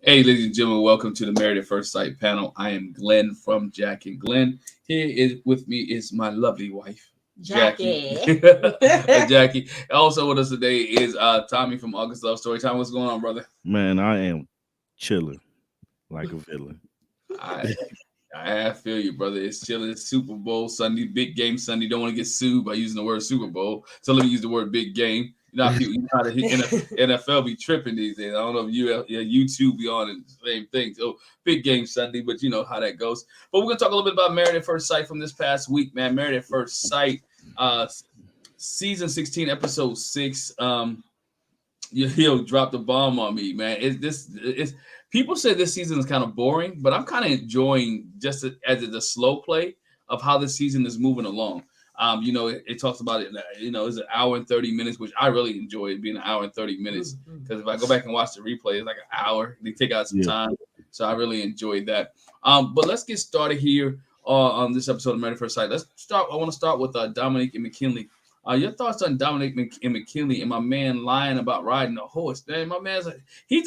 Hey, ladies and gentlemen, welcome to the Married at First Sight panel. I am Glenn from Jack and Glenn. Here is with me is my lovely wife, Jackie. Jackie. Jackie. Also with us today is Tommy from August Love Story. Tommy, what's going on, brother? Man, I am chilling like a villain. I I feel you, brother. It's chilling. It's Super Bowl Sunday, big game Sunday. Don't want to get sued by using the word Super Bowl, so let me use the word big game. You know how people, you know how the NFL be tripping these days. I don't know if YouTube be on the same thing. So big game Sunday, but you know how that goes. But we're gonna talk a little bit about Married at First Sight from this past week, man. Married at First Sight, season 16, episode 6. He'll drop the bomb on me, man. It's people say this season is kind of boring, but I'm kind of enjoying just as it's a slow play of how the season is moving along. It talks about it. It's an hour and 30 minutes, which I really enjoy it being an hour and 30 minutes because if I go back and watch the replay, it's like an hour. They take out some Yeah. time, so I really enjoyed that. But let's get started here on this episode of Married at First Sight. Let's start. I want to start with Dominique and McKinley. Your thoughts on Dominic and McKinley and my man lying about riding a horse? Man, my man's like, he's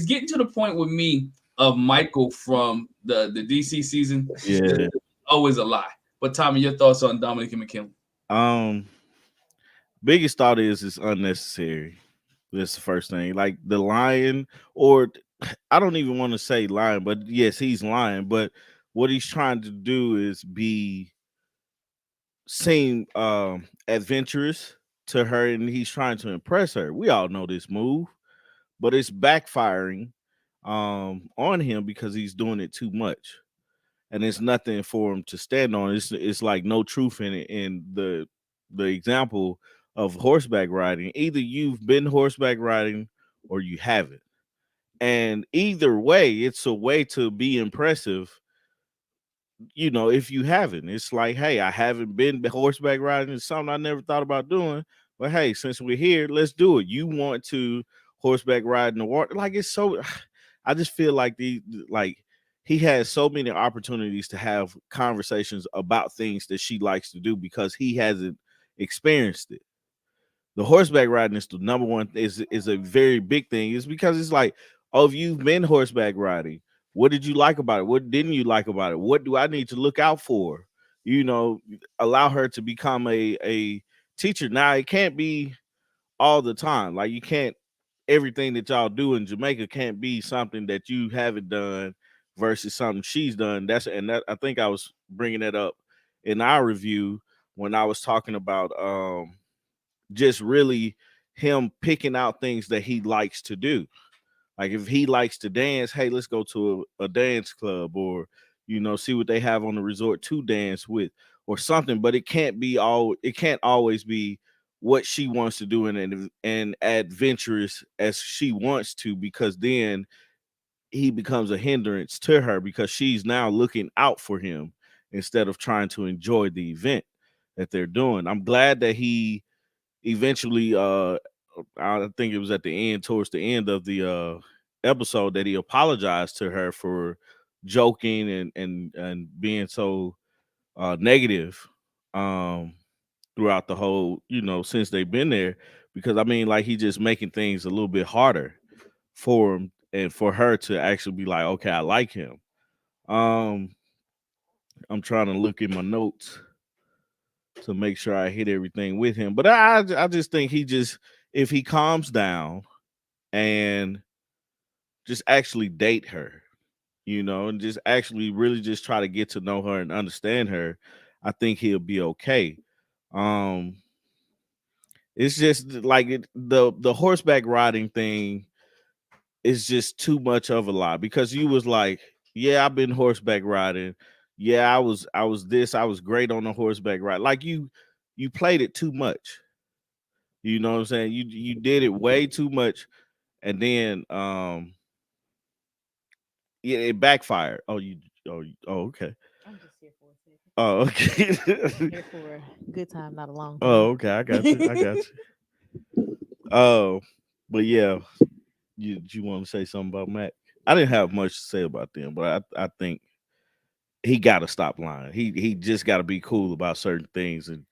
getting to the point with me of Michael from the DC season. Yeah. Always a lie. But Tommy, your thoughts on Dominic and McKinley? Um, biggest thought is it's unnecessary. That's the first thing. Like the lying, or I don't even want to say lying, but yes, he's lying. But what he's trying to do is seem adventurous to her, and he's trying to impress her. We all know this move, but it's backfiring on him because he's doing it too much. And it's nothing for him to stand on. It's like no truth in it. And the example of horseback riding, either you've been horseback riding or you haven't. And either way, it's a way to be impressive. If you haven't, it's like, hey, I haven't been horseback riding. It's something I never thought about doing. But hey, since we're here, let's do it. You want to horseback ride in the water? Like it's so. I just feel like he has so many opportunities to have conversations about things that she likes to do because he hasn't experienced it. The horseback riding is the number one is a very big thing. It's because it's like, oh, if you've been horseback riding, what did you like about it? What didn't you like about it? What do I need to look out for? You know, allow her to become a teacher. Now it can't be all the time. Like you can't everything that y'all do in Jamaica can't be something that you haven't done versus something she's done. I think I was bringing that up in our review when I was talking about just really him picking out things that he likes to do. Like if he likes to dance, hey, let's go to a dance club or see what they have on the resort to dance with or something. But it can't always be what she wants to do and adventurous as she wants to, because then he becomes a hindrance to her because she's now looking out for him instead of trying to enjoy the event that they're doing. I'm glad that he eventually I think it was at the end, towards the end of the episode, that he apologized to her for joking and being so negative um throughout the whole, since they've been there, because I mean, like, he just making things a little bit harder for him and for her to actually be like, okay, I like him. um I'm trying to look in my notes to make sure I hit everything with him, but I just think if he calms down and just actually date her, and just actually really just try to get to know her and understand her, I think he'll be okay. Um, it's just like the horseback riding thing is just too much of a lie, because you was like, yeah, I've been horseback riding. Yeah, I was great on the horseback ride. Like you played it too much. You know what I'm saying? You did it way too much, and then yeah, it backfired. Okay. I'm just here for a second. Oh, I'm okay. here for a good time, not a long Oh, time. okay. I got you. I got you. Oh, but yeah, you want to say something about Mac? I didn't have much to say about them, but I think he got to stop lying. He just got to be cool about certain things and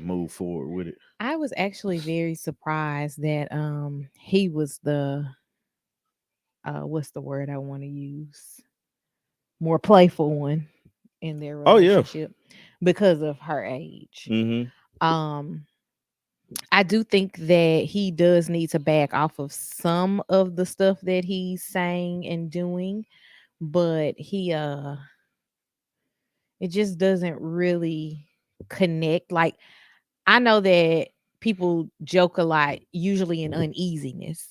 move forward with it. I was actually very surprised that he was the what's the word I want to use? More playful one in their Oh yeah. relationship because of her age. Um, I do think that he does need to back off of some of the stuff that he's saying and doing, but it just doesn't really connect. Like, I know that people joke a lot, usually in uneasiness.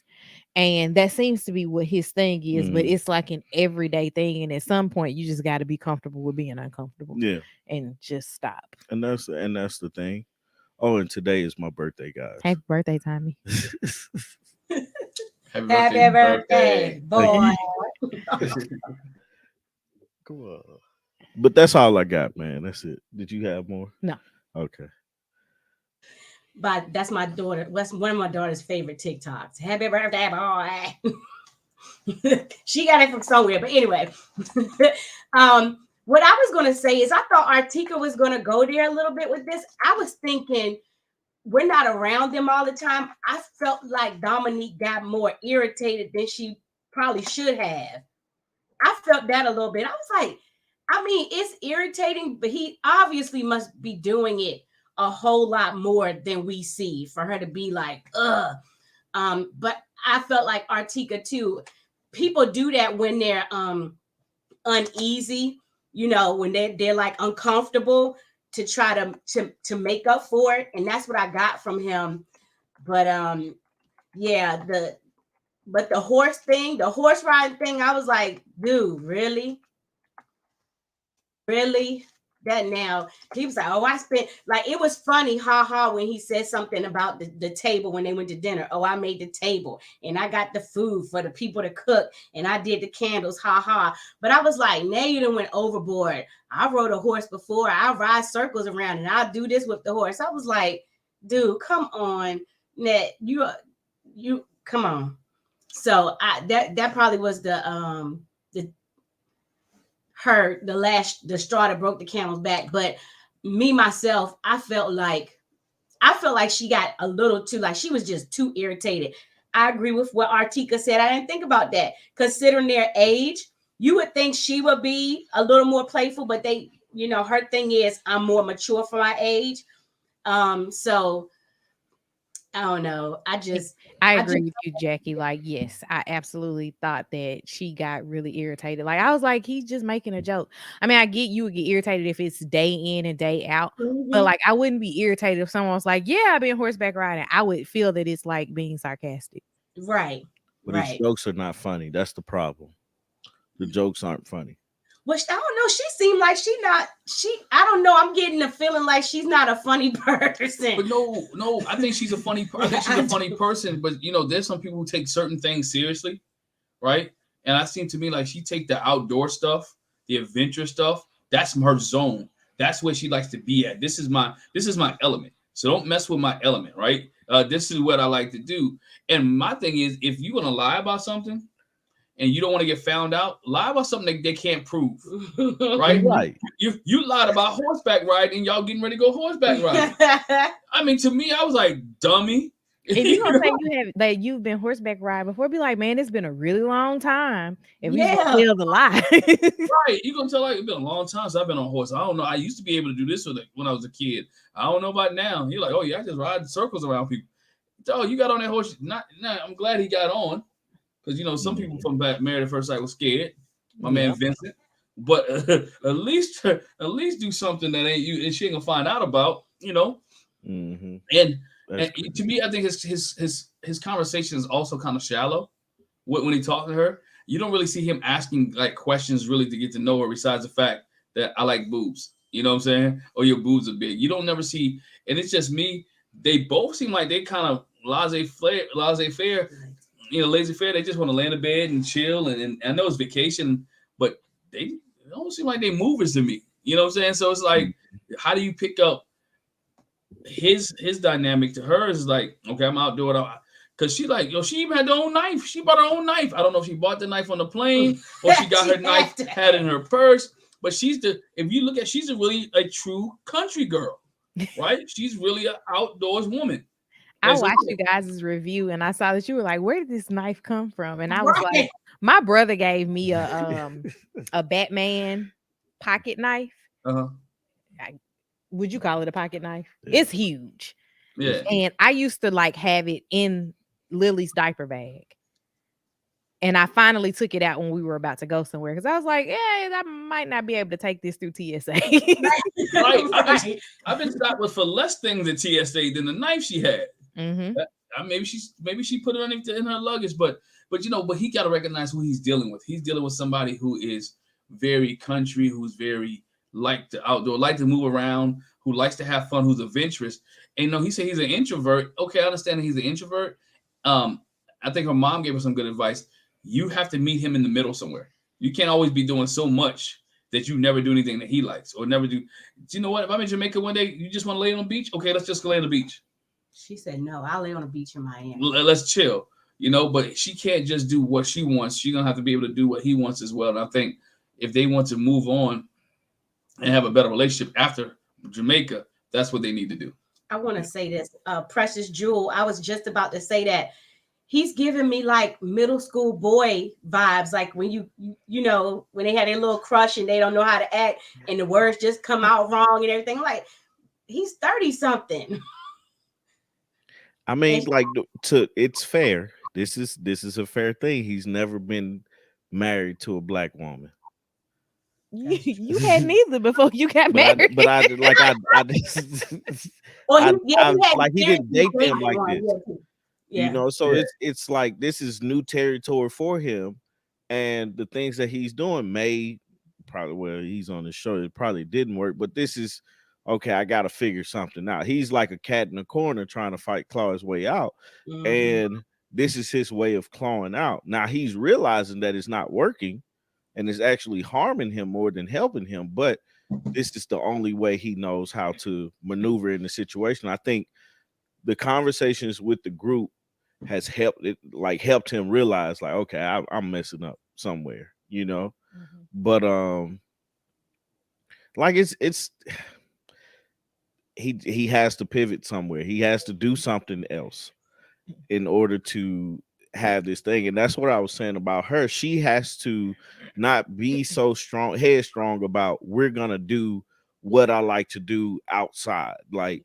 And that seems to be what his thing is, but it's like an everyday thing. And at some point, you just got to be comfortable with being uncomfortable. Yeah. And just stop. And that's the thing. Oh, and today is my birthday, guys. Happy birthday, Tommy. Happy birthday, boy. Come on. But that's all I got, man. That's it. Did you have more? No. Okay. But that's my daughter. That's one of my daughter's favorite TikToks. Happy birthday, boy. She got it from somewhere. But anyway, what I was going to say is I thought Artika was going to go there a little bit with this. I was thinking we're not around them all the time. I felt like Dominique got more irritated than she probably should have. I felt that a little bit. I was like, I mean, it's irritating, but he obviously must be doing it a whole lot more than we see for her to be like, ugh. But I felt like Artika too. People do that when they're uneasy, you know, when they're like uncomfortable to try to make up for it. And that's what I got from him. But yeah, the horse thing, the horse riding thing, I was like, dude, really? Really? That now he was like, oh, I spent, like, it was funny, when he said something about the table when they went to dinner. Oh, I made the table and I got the food for the people to cook and I did the candles, But I was like, now you done went overboard. I rode a horse before. I ride circles around and I'll do this with the horse. I was like, dude, come on, Ned, you come on. So that probably was the straw that broke the camel's back. But me myself, I felt like she got a little too, like, she was just too irritated. I agree with what Artika said. I didn't think about that. Considering their age, you would think she would be a little more playful, but they, you know, her thing is I'm more mature for my age. So I don't know. I agree with you, Jackie. Like, yes, I absolutely thought that she got really irritated. Like, I was like, he's just making a joke. I mean, I get you would get irritated if it's day in and day out, but like, I wouldn't be irritated if someone was like, yeah, I've been horseback riding. I would feel that it's like being sarcastic. Right. But his jokes are not funny. That's the problem. The jokes aren't funny. Which I don't know. She seemed like I don't know. I'm getting the feeling like she's not a funny person. But no, I think she's a funny person. But you know, there's some people who take certain things seriously, right? And I seem to me like she take the outdoor stuff, the adventure stuff. That's her zone. That's where she likes to be at. This is my element. So don't mess with my element, right? This is what I like to do. And my thing is, if you're gonna lie about something, and you don't want to get found out, lie about something they can't prove, right? Right. You lied about horseback riding, and y'all getting ready to go horseback riding. I mean, to me, I was like, dummy. If you're gonna say you've been horseback riding before, be like, man, it's been a really long time. If you tell the lie, right? You're gonna tell like it's been a long time since I've been on a horse. I don't know. I used to be able to do this when I was a kid. I don't know about now. You're like, oh yeah, I just ride circles around people. Oh, you got on that horse? Not. I'm glad he got on. Because, you know, some people from Married at First Sight was scared. My man Vincent. But at least do something that ain't you and she ain't gonna find out about, you know. And to me, I think his conversation is also kind of shallow. When he talks to her, you don't really see him asking like questions really to get to know her. Besides the fact that I like boobs, you know what I'm saying? Or your boobs are big. You don't never see, and it's just me. They both seem like they kind of laissez-faire. You know, laissez-faire, they just want to lay in the bed and chill. And I know it's vacation, but they don't seem like they movers to me. You know what I'm saying? So it's like, how do you pick up his dynamic to her? Is like, okay, I'm outdoor. Because she like, she even had her own knife. She bought her own knife. I don't know if she bought the knife on the plane or she got her knife had in her purse. But she's a true country girl, right? She's really an outdoors woman. I watched you guys' review and I saw that you were like, where did this knife come from? And I was like, My brother gave me a Batman pocket knife. Uh-huh. Would you call it a pocket knife? Yeah. It's huge. Yeah. And I used to like have it in Lily's diaper bag. And I finally took it out when we were about to go somewhere because I was like, yeah, I might not be able to take this through TSA. Right. I've been stopped with for less things at TSA than the knife she had. Mm-hmm. Maybe she put it in her luggage, but he got to recognize who he's dealing with. He's dealing with somebody who is very country, who's very like the outdoor, like to move around, who likes to have fun, who's adventurous. And he said he's an introvert. Okay, I understand that he's an introvert. I think her mom gave her some good advice. You have to meet him in the middle somewhere. You can't always be doing so much that you never do anything that he likes or never do. Do you know what? If I'm in Jamaica one day, you just want to lay on the beach? Okay, let's just go lay on the beach. She said, no, I'll lay on the beach in Miami. Let's chill, but she can't just do what she wants. She's going to have to be able to do what he wants as well. And I think if they want to move on and have a better relationship after Jamaica, that's what they need to do. I want to say this, Precious Jewel. I was just about to say that. He's giving me like middle school boy vibes, like when when they had a little crush and they don't know how to act and the words just come out wrong and everything. Like he's 30 something. I mean, it's fair. This is a fair thing. He's never been married to a black woman. You had neither before you got married. He didn't date them like this. Yeah. So it's like this is new territory for him, and the things that he's doing he's on the show, it probably didn't work, but this is okay. I got to figure something out. He's like a cat in the corner trying to claw his way out, and this is his way of clawing out. Now he's realizing that it's not working, and it's actually harming him more than helping him. But this is the only way he knows how to maneuver in the situation. I think the conversations with the group has helped him realize like, okay, I'm messing up somewhere, but like it's he has to pivot somewhere. He has to do something else in order to have this thing. And that's what I was saying about her. She has to not be so headstrong about we're gonna do what I like to do outside. Like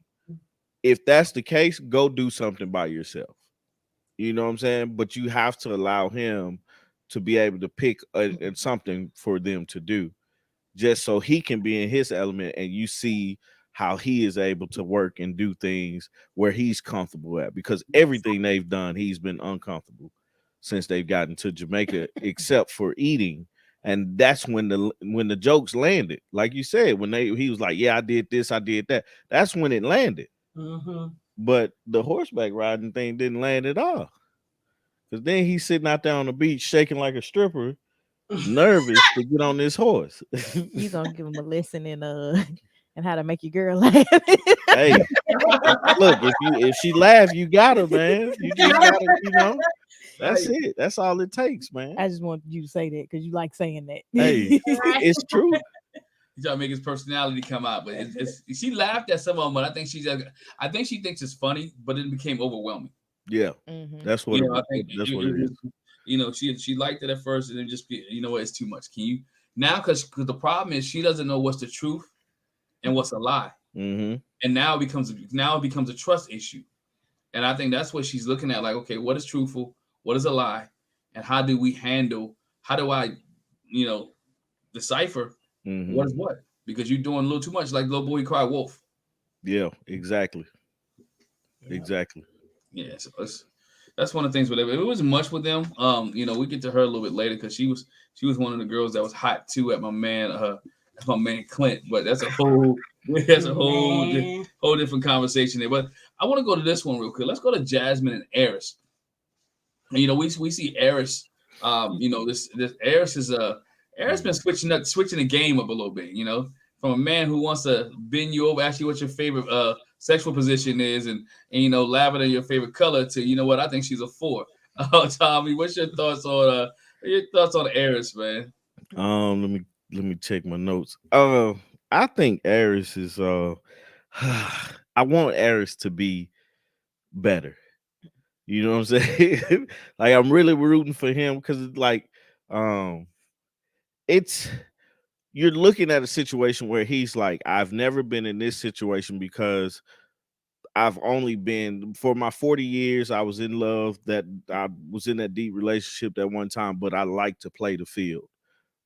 if that's the case, go do something by yourself. You know what I'm saying? But you have to allow him to be able to pick something for them to do, just so he can be in his element and you see how he is able to work and do things where he's comfortable at. Because everything they've done, he's been uncomfortable since they've gotten to Jamaica, except for eating. And that's when the jokes landed. Like you said, he was like, yeah, I did this, I did that. That's when it landed. Mm-hmm. But the horseback riding thing didn't land at all. Because then he's sitting out there on the beach shaking like a stripper, nervous to get on this horse. You gonna give him a lesson in how to make your girl laugh. Hey, look, if she laughs, you got her, man. You just gotta, that's it. That's all it takes, man. I just want you to say that because you like saying that. Hey, it's true. He's trying to make his personality come out, but she laughed at some of them. But I think she thinks it's funny, but it became overwhelming. Yeah, that's what. I think that's what it is. She liked it at first, and then just it's too much. Can you now? Because the problem is she doesn't know what's the truth and what's a lie, and now it becomes a trust issue. And I think that's what she's looking at. Like, okay, what is truthful? What is a lie? And how do I, decipher what is what? Because you're doing a little too much, like little boy cried wolf. Yeah, exactly. Exactly. Yeah, so that's one of the things with it. It wasn't much with them. We get to her a little bit later because she was one of the girls that was hot too at my man Clint. But that's a whole different conversation there. But I want to go to this one real quick. Let's go to Jasmine and Airris. And, we see Airris. This Airris is Airris been switching the game up a little bit. From a man who wants to bend you over, ask you what your favorite sexual position is, and lavender your favorite color, to what, I think she's a 4. Tommy, what's your thoughts on Airris, man? Let me check my notes. I think Airris is I want Airris to be better. You know what I'm saying? Like I'm really rooting for him because it's like Um, it's you're looking at a situation where he's like, I've never been in this situation because I've only been for my 40 years. I was in love, that I was in that deep relationship at one time, but I like to play the field,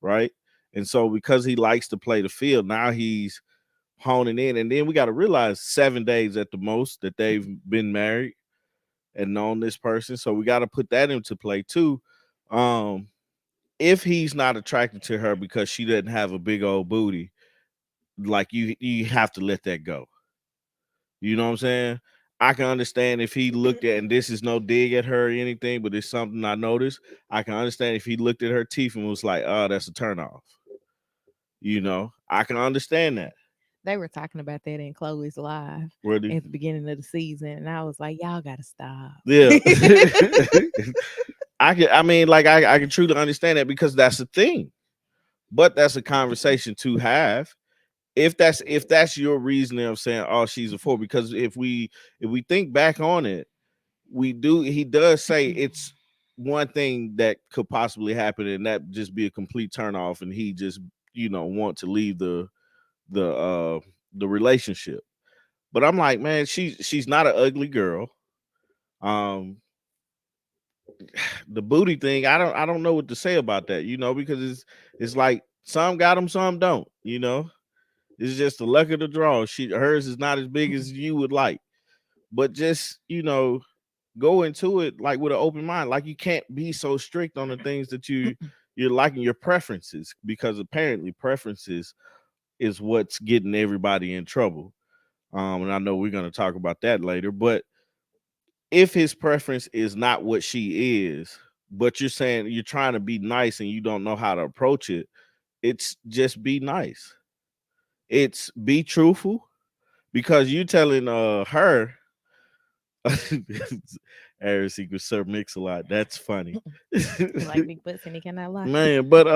right? And so because he likes to play the field, now he's honing in. And then we got to realize 7 days at the most that they've been married and known this person. So we got to put that into play too. Um, if he's not attracted to her because she doesn't have a big old booty, like you have to let that go. You know what I'm saying? I can understand if he looked at, and this is no dig at her or anything, but it's something I noticed. I can understand if he looked at her teeth and was like, "Oh, that's a turnoff." You know, I can understand that. They were talking about that in Chloe's live Really? at the beginning of the season, and I was like, "Y'all gotta stop." Yeah. I can truly understand that because that's the thing. But that's a conversation to have. If that's your reasoning of saying, "Oh, she's a four," because if we think back on it, he does say it's one thing that could possibly happen, and that just be a complete turn off, and he just want to leave the uh the relationship. But I'm like, man, she's not an ugly girl. Um, the booty thing, I don't know what to say about that, because it's like some got them, some don't. It's just the luck of the draw. Hers is not as big as you would like, but just go into it like with an open mind. Like you can't be so strict on the things that you're liking, your preferences, because apparently preferences is what's getting everybody in trouble. And I know we're gonna talk about that later, but if his preference is not what she is, but you're saying you're trying to be nice and you don't know how to approach it, it's just be nice. It's be truthful, because you telling her Airris equals Sir Mix a lot. That's funny. He like big butts and he cannot lie. Man, but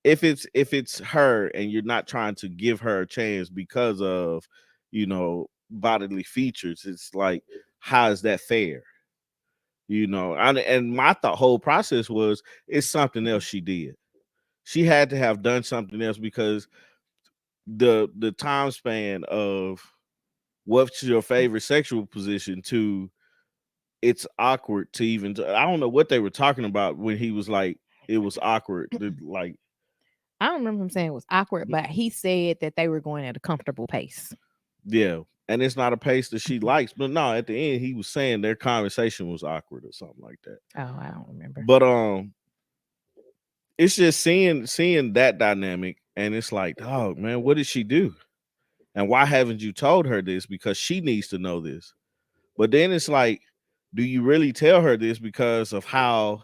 if it's her and you're not trying to give her a chance because of bodily features, it's like, how is that fair? And my whole process was, it's something else she did. She had to have done something else, because the time span of what's your favorite sexual position to it's awkward to even I don't know what they were talking about when he was like it was awkward. Like, I don't remember him saying it was awkward, but he said that they were going at a comfortable pace. yeah, and it's not a pace that she likes. But no, at the end he was saying their conversation was awkward or something like that. Oh, I don't remember. But it's just seeing that dynamic, and it's like, oh man, what did she do? And why haven't you told her this? Because she needs to know this. But then it's like, do you really tell her this because of how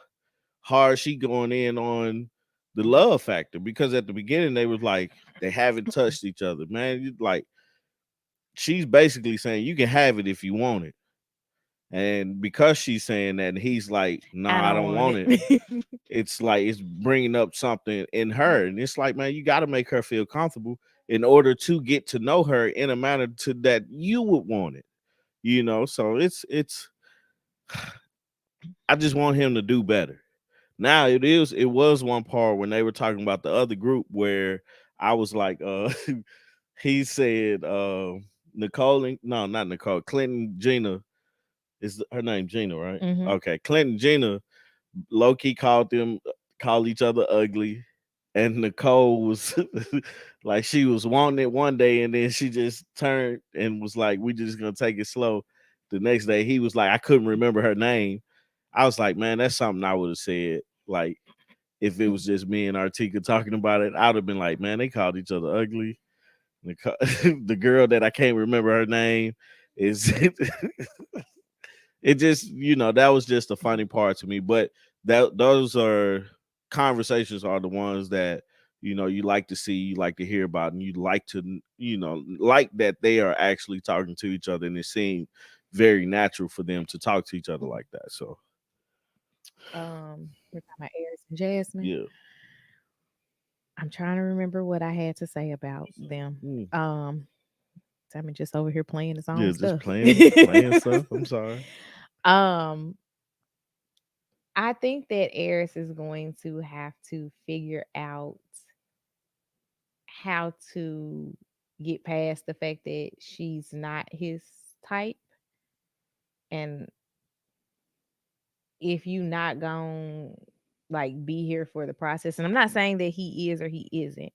hard she going in on the love factor? Because at the beginning they was like, they haven't touched each other, man. Like, she's basically saying you can have it if you want it. And because she's saying that, and he's like, no, I don't want it. It's like it's bringing up something in her, and it's like, man, you got to make her feel comfortable in order to get to know her in a manner to that you would want it. So it's I just want him to do better. Now it was one part when they were talking about the other group where I was like, he said Nicole and, no, not Nicole, Clint and Gina, is her name Gina, right? Mhm. Okay, Clint and Gina low-key called each other ugly. And Nicole was like, she was wanting it one day, and then she just turned and was like, we just gonna take it slow. The next day he was like, I couldn't remember her name. I was like, man, that's something I would have said. Like, if it was just me and Artika talking about it, I would have been like, man, they called each other ugly. The girl that I can't remember her name is it just, that was just a funny part to me. But those are conversations are the ones that you like to see, you like to hear about, and you like to like that they are actually talking to each other, and it seemed very natural for them to talk to each other like that. So We're talking about Airris and Jasmine. yeah. I'm trying to remember what I had to say about them. Simon just over here playing his own Yeah, stuff. just playing stuff. I'm sorry. Um, I think that Airris is going to have to figure out how to get past the fact that she's not his type. And if you not gonna like be here for the process, and I'm not saying that he is or he isn't.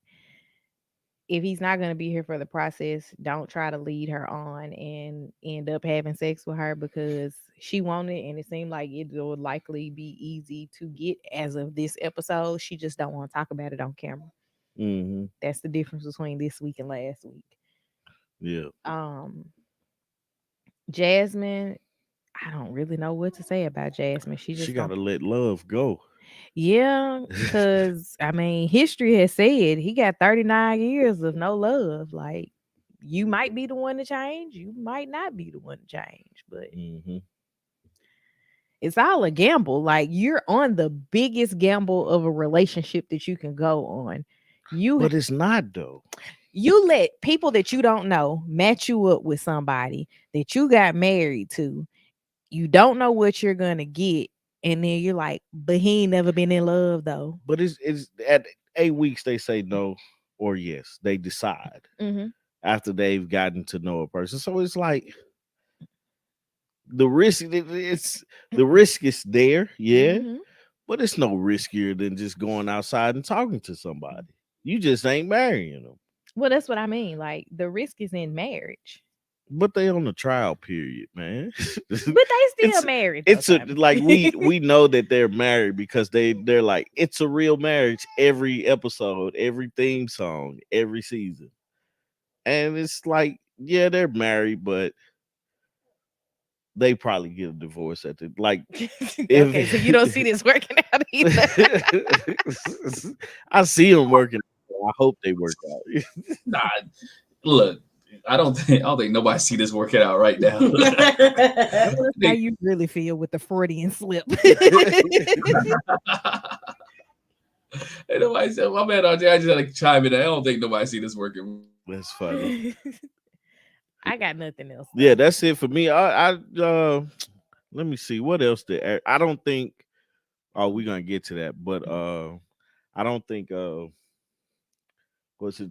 If he's not gonna be here for the process, don't try to lead her on and end up having sex with her because she wanted, and it seemed like it would likely be easy to get as of this episode. She just don't want to talk about it on camera. Mm-hmm. That's the difference between this week and last week. Yeah. Jasmine, I don't really know what to say about Jasmine. She just got to let love go. Yeah, because I mean, history has said he got 39 years of no love. Like, you might be the one to change, you might not be the one to change, but it's all a gamble. Like, you're on the biggest gamble of a relationship that you can go on. But it's not though. You let people that you don't know match you up with somebody that you got married to. You don't know what you're gonna get, and then you're like, but he ain't never been in love though. But it's at 8 weeks they say no or yes. They decide after they've gotten to know a person. So it's like the risk. It's the risk is there, yeah, but it's no riskier than just going outside and talking to somebody. You just ain't marrying them. Well, that's what I mean. Like, the risk is in marriage. But they on the trial period, man. But they still married. It's like we know that they're married because they're like, it's a real marriage every episode, every theme song, every season. And it's like, yeah, they're married, but they probably get a divorce at the like. Okay, so you don't see this working out either. I see them working. I hope they work out. Nah, look, I don't think nobody see this working out right now. How you really feel with the Freudian slip? Hey, nobody said, my man, I just had to chime in. I don't think nobody see this working. That's funny. I got nothing else. Yeah, that's it for me. I let me see what else did I don't think. Oh, we're gonna get to that, but I don't think what's it?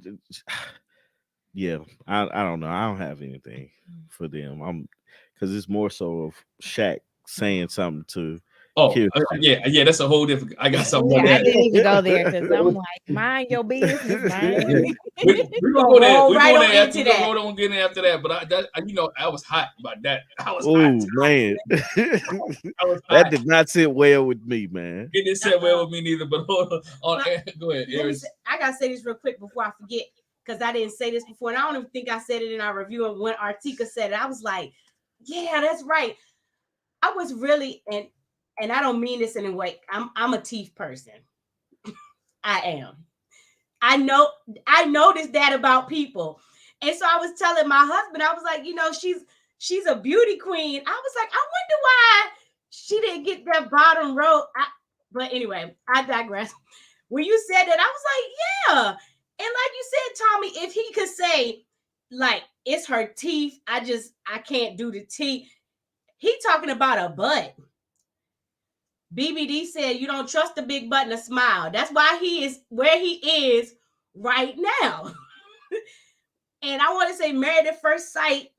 Yeah, I don't know. I don't have anything for them. Because it's more so of Shaq saying something to. Oh, yeah, that's a whole different. I got something. Yeah, I didn't even go there because I'm like, mind your business, man. We're gonna go there. We're going there after that. We're gonna get in after that. But I was hot about that. I was hot. Man, that did not sit well with me, man. It didn't sit well with me neither. But hold on. Go ahead, Airris. I gotta say this real quick before I forget, because I didn't say this before, and I don't even think I said it in our review. And when Artika said it, I was like, yeah, that's right. I was really, and I don't mean this in a way, I'm a teeth person. I am. I noticed that about people. And so I was telling my husband, I was like, she's a beauty queen. I was like, I wonder why she didn't get that bottom row. But anyway, I digress. When you said that, I was like, yeah. And like you said, Tommy, if he could say, like, it's her teeth, I can't do the teeth. He talking about a butt. BBD said you don't trust the big butt and a smile. That's why he is where he is right now. And I want to say Married at First Sight.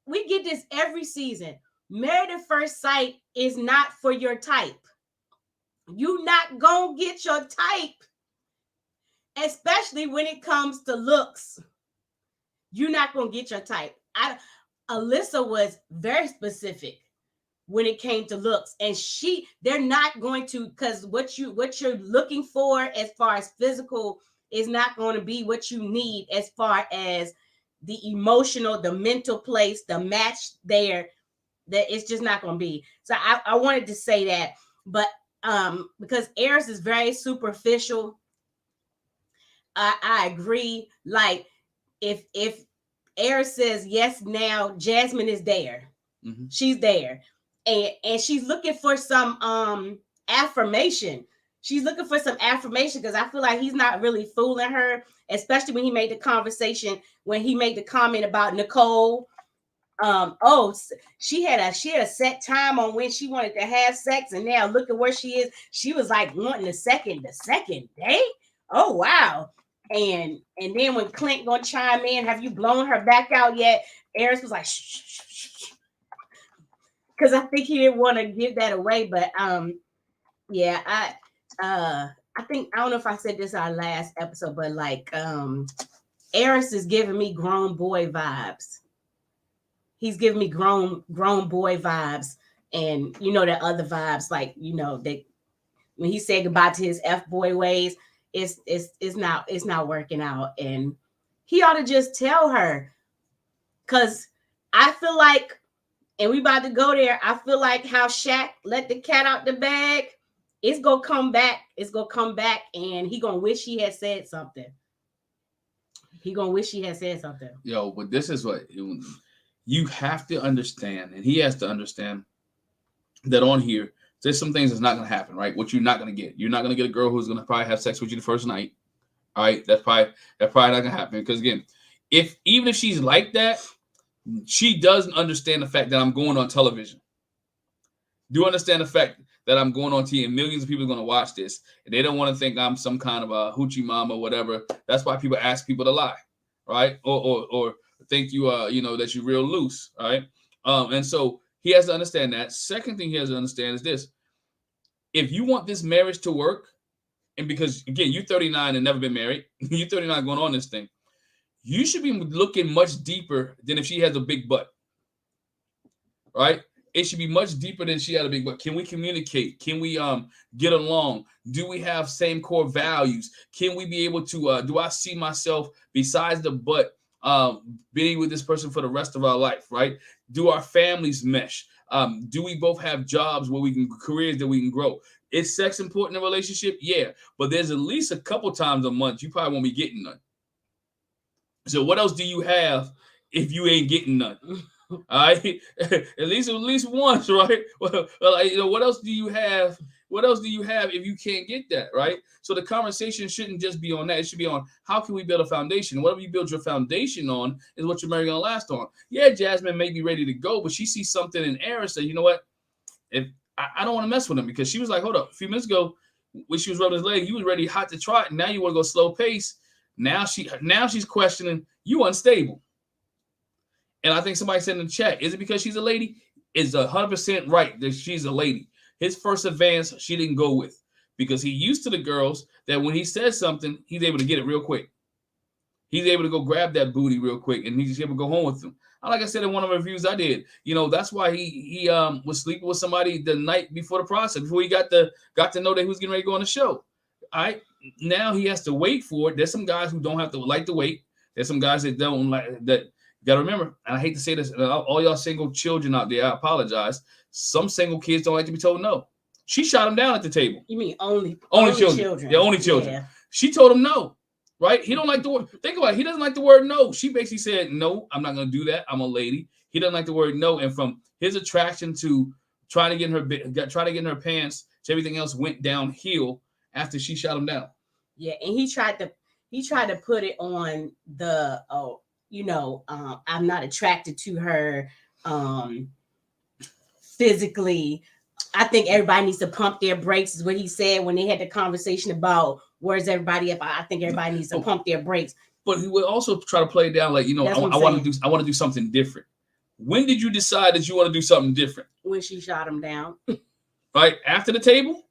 We get this every season. Married at First Sight is not for your type. You not gonna get your type, especially when it comes to looks. You're not gonna get your type. Alyssa was very specific when it came to looks, and they're not going to, because what you're looking for as far as physical is not going to be what you need as far as the emotional, the mental place, the match there. That it's just not going to be. So I wanted to say that, but because Airris is very superficial, I agree. Like if Airris says yes now, Jasmine is there. Mm-hmm. She's there. And she's looking for some affirmation. She's looking for some affirmation because I feel like he's not really fooling her, especially when he made the comment about Nicole. she had a set time on when she wanted to have sex, and now look at where she is. She was like wanting the second day. Oh wow. And then when Clint gonna chime in, have you blown her back out yet? Airris was like, shh, because I think he didn't want to give that away. But yeah, I think, I don't know if I said this our last episode, but like Airris is giving me grown boy vibes. He's giving me grown boy vibes, and you know the other vibes, like that when he said goodbye to his F boy ways, it's not working out, and he ought to just tell her, because I feel like, and we about to go there, I feel like how Shaq let the cat out the bag, it's gonna come back, and he gonna wish he had said something. Yo, but this is what you have to understand, and he has to understand that on here, there's some things that's not going to happen, right? What you're not going to get. You're not going to get a girl who's going to probably have sex with you the first night. All right, that's probably not going to happen, because again, even if she's like that, she doesn't understand the fact that I'm going on television. Do you understand the fact that I'm going on TV and millions of people are going to watch this, and they don't want to think I'm some kind of a hoochie mama or whatever? That's why people ask people to lie, right? Or think you that you're real loose, all right? And so he has to understand that. Second thing he has to understand is this: if you want this marriage to work, and because again, you're 39 and never been married, you're 39 going on this thing, you should be looking much deeper than if she has a big butt, right? It should be much deeper than she had a big butt. Can we communicate? Can we get along? Do we have same core values? Can we be able to, do I see myself besides the butt being with this person for the rest of our life, right? Do our families mesh? Do we both have jobs where we can, careers that we can grow? Is sex important in a relationship? Yeah, but there's at least a couple times a month you probably won't be getting none. So what else do you have if you ain't getting none? All right, at least once, right? Well, what else do you have? What else do you have if you can't get that, right? So the conversation shouldn't just be on that. It should be on how can we build a foundation. Whatever you build your foundation on is what your marriage gonna last on. Yeah, Jasmine may be ready to go, but she sees something in Airris that, you know what? If I don't want to mess with him, because she was like, hold up, a few minutes ago when she was rubbing his leg, you was ready hot to try it. Now you want to go slow pace. Now she's questioning you unstable. And I think somebody said in the chat, is it because she's a lady? Is 100% right that she's a lady. His first advance, she didn't go with, because he used to the girls that when he says something, he's able to get it real quick. He's able to go grab that booty real quick, and he's able to go home with them. Like I said in one of the reviews I did, that's why he was sleeping with somebody the night before the process, before he got to know that he was getting ready to go on the show. All right, now he has to wait for it. There's some guys who don't have to like to wait. There's some guys that don't like that. You got to remember, and I hate to say this, all y'all single children out there, I apologize. Some single kids don't like to be told no. She shot him down at the table. You mean only children? Yeah, only children. Yeah. She told him no, right? He don't like the word. Think about it. He doesn't like the word no. She basically said, no, I'm not going to do that. I'm a lady. He doesn't like the word no. And from his attraction to trying to get in her pants to everything else went downhill after she shot him down. Yeah, and he tried to put it on the I'm not attracted to her physically. I think everybody needs to pump their brakes, is what he said when they had the conversation about where's everybody. I think everybody needs to pump their brakes. But he would also try to play it down like, I want to do something different. When did you decide that you want to do something different? When she shot him down. Right after the table?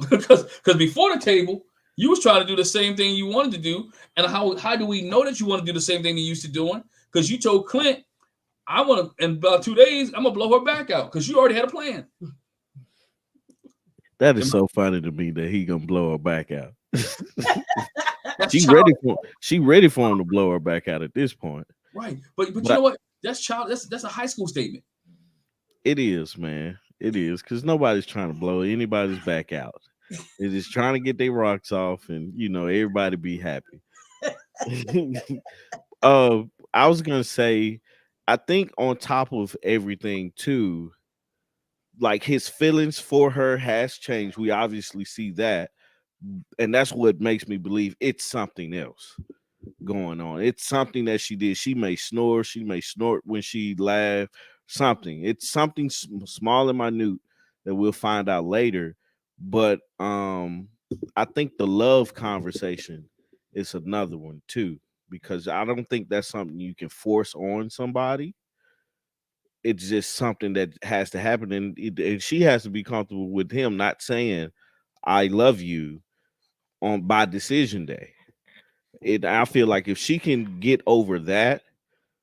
Because before the table, you was trying to do the same thing you wanted to do. And how do we know that you want to do the same thing you used to doing? Because you told Clint, I want to, in about 2 days, I'm going to blow her back out, because you already had a plan. That is so funny to me that he going to blow her back out. She ready for him to blow her back out at this point. Right. But you know what? That's a high school statement. It is, man. It is, because nobody's trying to blow anybody's back out. They're just trying to get their rocks off, and everybody be happy. I was gonna say, I think on top of everything too, like his feelings for her has changed. We obviously see that, and that's what makes me believe it's something else. going on. It's something that she did. She may snore, she may snort when she laugh, something. It's something small and minute that we'll find out later. But I think the love conversation is another one too, because I don't think that's something you can force on somebody. It's just something that has to happen, and she has to be comfortable with him not saying "I love you" on by decision day. I feel like if she can get over that,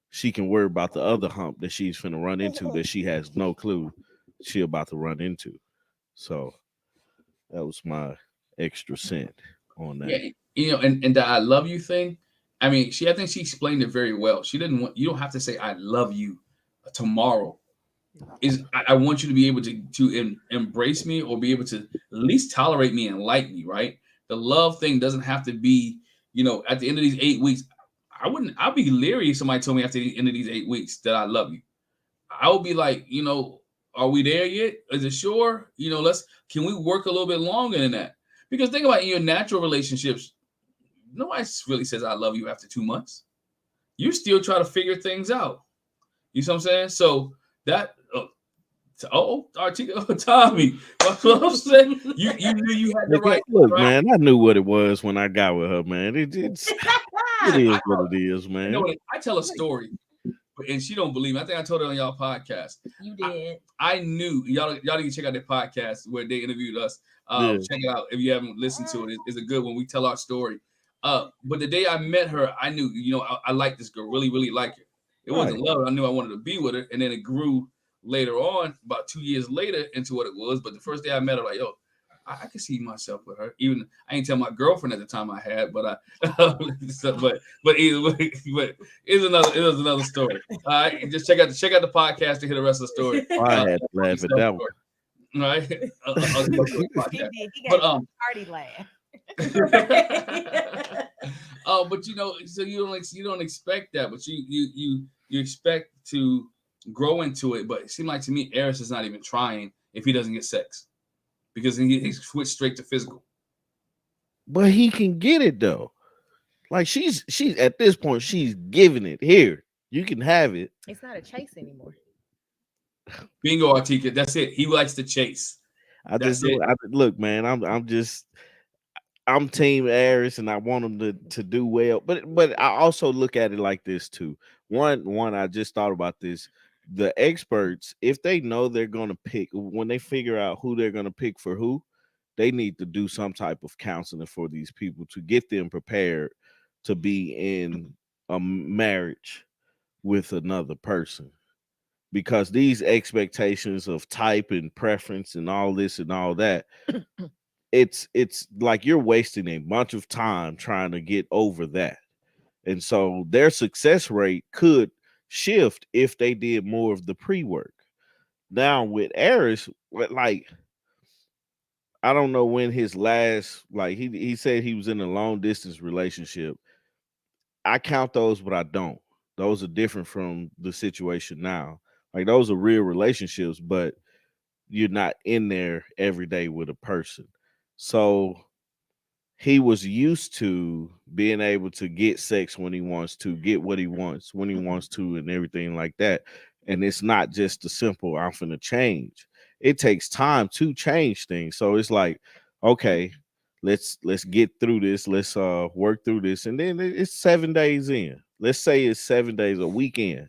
she can worry about the other hump that she's finna run into that she has no clue she about to run into. So that was my extra cent on that. Yeah, and the I love you thing. I mean, I think she explained it very well. She didn't want you don't have to say I love you tomorrow. I want you to be able to embrace me or be able to at least tolerate me and like me, right? The love thing doesn't have to be, at the end of these 8 weeks. I'd be leery if somebody told me after the end of these 8 weeks that I love you. I would be like, are we there yet? Is it sure? Can we work a little bit longer than that? Because think about in your natural relationships, nobody really says I love you after 2 months. You still try to figure things out. You see what I'm saying? So that Artica, Tommy, that's what I'm saying. You knew you had the right. Look, right? man, I knew what it was when I got with her, man. It is what it is, man. I tell a story, and she don't believe me. I think I told her on y'all podcast. You did. I knew y'all need to check out their podcast where they interviewed us. Check it out if you haven't listened to it. It's a good one. We tell our story. But the day I met her, I knew, I like this girl, really, really like her. It wasn't love. I knew I wanted to be with her, and then it grew later on, about 2 years later, into what it was. But the first day I met her, like, yo, I can see myself with her. Even I ain't tell my girlfriend at the time I had, but it was another story. Just check out the podcast to hear the rest of the story. I had to laugh at that one. Right? He got party laugh. But so you don't expect that, but you expect to grow into it. But it seemed like to me, Airris is not even trying if he doesn't get sex, because he switched straight to physical. But he can get it though. Like she's at this point, she's giving it. Here, you can have it. It's not a chase anymore. Bingo, Artika. That's it. He likes to chase. Look, man. I'm Team Airris, and I want him to do well. But I also look at it like this too. One, I just thought about this. The experts, if they know they're gonna pick, when they figure out who they're gonna pick for who, they need to do some type of counseling for these people to get them prepared to be in a marriage with another person. Because these expectations of type and preference and all this and all that, it's like you're wasting a bunch of time trying to get over that. And so their success rate could shift if they did more of the pre-work. Now with Airris, like, I don't know when his last, like, he said he was in a long distance relationship. I count those, but I don't. Those are different from the situation now. Like, those are real relationships, but you're not in there every day with a person. So he was used to being able to get sex when he wants to, get what he wants when he wants to, and everything like that. And it's not just a simple, I'm finna change. It takes time to change things. So it's like, okay, let's get through this. Let's work through this. And then it's 7 days in. Let's say it's 7 days, a weekend.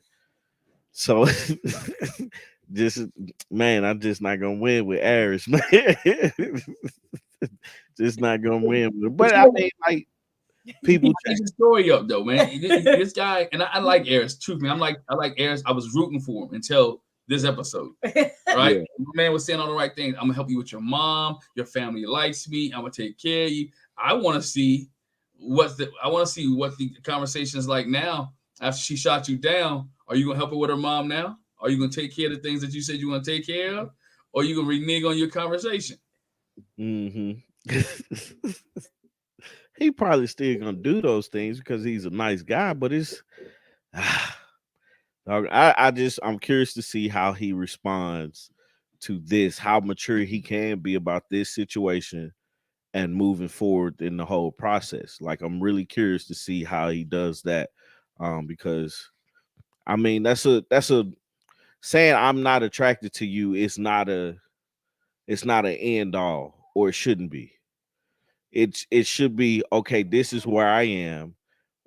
So just, man, I'm just not gonna win with Airris, man. Just not gonna win. But I mean, like, people change the story up though, man. This guy, and I like Airris. Truth me, I like Airris. I was rooting for him until this episode, right? Yeah. The man was saying all the right things. I'm gonna help you with your mom. Your family likes me. I'm gonna take care of you. I want to see what the conversation is like now after she shot you down. Are you gonna help her with her mom now? Are you gonna take care of the things that you said you want to take care of, or are you gonna renege on your conversation? Mm-hmm. He probably still gonna do those things because he's a nice guy, but it's I'm curious to see how he responds to this, how mature he can be about this situation and moving forward in the whole process. Like I'm really curious to see how he does that, because I mean that's a saying I'm not attracted to you. It's not an end all, or it shouldn't be. It should be okay. This is where I am.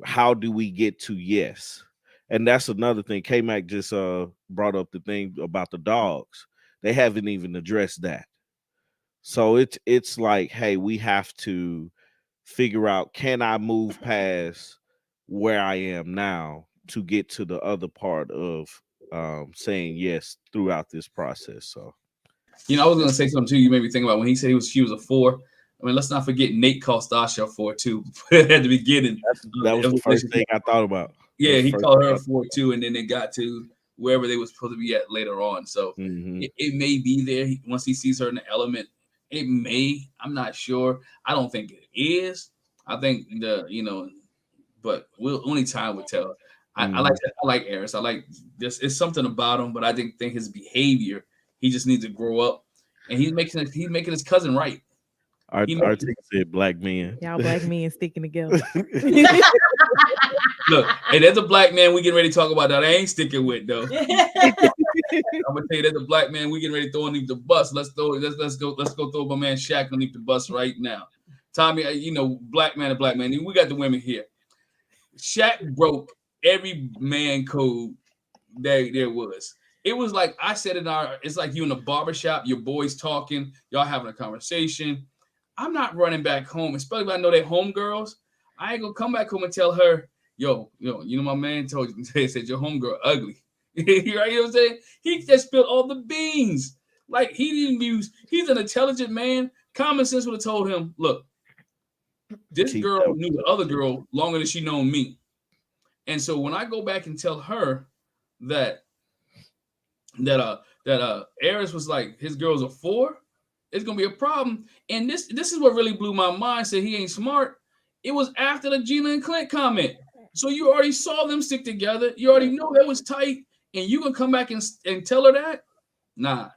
How do we get to yes? And that's another thing. K Mac just brought up the thing about the dogs. They haven't even addressed that. So it's like, hey, we have to figure out, can I move past where I am now to get to the other part of saying yes throughout this process. So I was gonna say something too. You made me think about when he said she was a 4. I mean, let's not forget Nate called Stasha a 4 too at the beginning. that was the first thing I thought about. Yeah, he called her a 4 too, and then it got to wherever they were supposed to be at later on. So it may be there once he sees her in the element. It may. I'm not sure. I don't think it is. I think but only time would tell. I like Airris. I like this. It's something about him, but I didn't think his behavior. He just needs to grow up, and he's making his cousin right. Our said black men. Y'all black men sticking together. Look, hey, there's a black man we getting ready to talk about that I ain't sticking with though. I'm gonna tell you, there's a black man we getting ready to throw underneath the bus. Let's go throw my man Shaq underneath the bus right now. Tommy, black man. We got the women here. Shaq broke every man code there was. It was like I said it's like you in a barbershop, your boys talking, y'all having a conversation. I'm not running back home, especially if I know they're homegirls. I ain't gonna come back home and tell her, yo, my man told you, he said your homegirl ugly. You know what I'm saying? He just spilled all the beans. Like he's an intelligent man. Common sense would have told him, look, this girl knew the other girl longer than she known me. And so when I go back and tell her that Airris was like his girl's a 4, it's gonna be a problem. And this is what really blew my mind. Said he ain't smart. It was after the Gina and Clint comment. So you already saw them stick together. You already know that was tight, and you gonna come back and tell her that? Nah,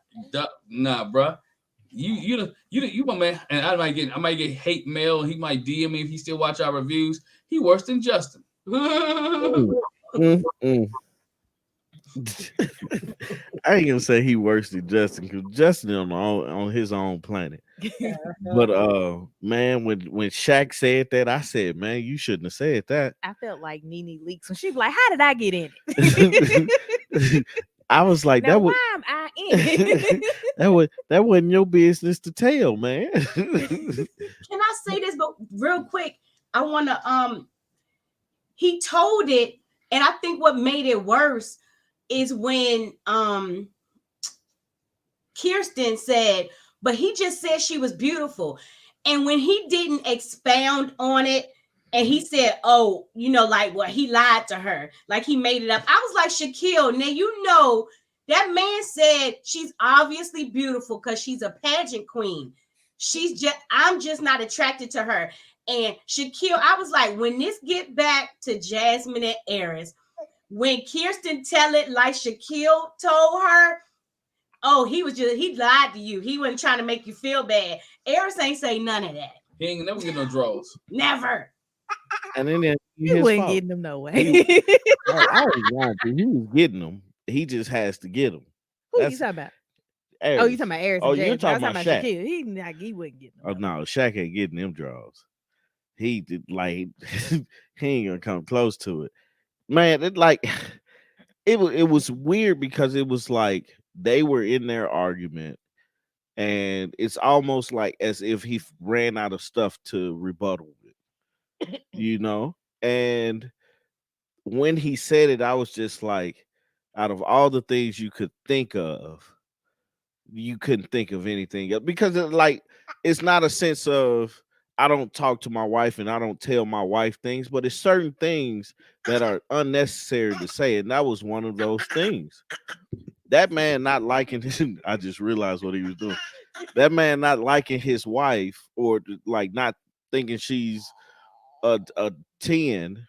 bruh. You my man. And I might get hate mail. He might DM me if he still watch our reviews. He worse than Justin. I ain't gonna say he worse than Justin, because Justin on his own planet. But man, when Shaq said that, I said, man, you shouldn't have said that. I felt like Nene Leakes, and she'd be like, how did I get in it? I was like, now, why am I in it? that wasn't your business to tell, man. Can I say this, but real quick? I want to he told it, and I think what made it worse is when Kirsten said, but he just said she was beautiful. And when he didn't expound on it, and he said, oh, like what, he lied to her, like he made it up. I was like, Shaquille, now that man said she's obviously beautiful because she's a pageant queen. I'm just not attracted to her. And Shaquille, I was like, when this get back to Jasmine and Airris, when Kirsten tell it like Shaquille told her, oh, he lied to you. He wasn't trying to make you feel bad. Airris ain't say none of that. He ain't never get no draws. Never. And then he wasn't getting them no way. I was lying to you. He was getting them. He just has to get them. Who you talking about? Airris. Oh, you talking about Airris? Oh, you're talking about Shaq. Shaquille. He wasn't getting them. Oh no, Shaq ain't getting them draws. He did he ain't gonna come close to it. Man, it was weird because it was like they were in their argument, and it's almost like as if he ran out of stuff to rebuttal with, And when he said it, I was just like, out of all the things you could think of, you couldn't think of anything else, because it's not a sense of I don't talk to my wife and I don't tell my wife things, but it's certain things that are unnecessary to say. And that was one of those things. That man not liking him, I just realized what he was doing. That man not liking his wife, or like not thinking she's a 10,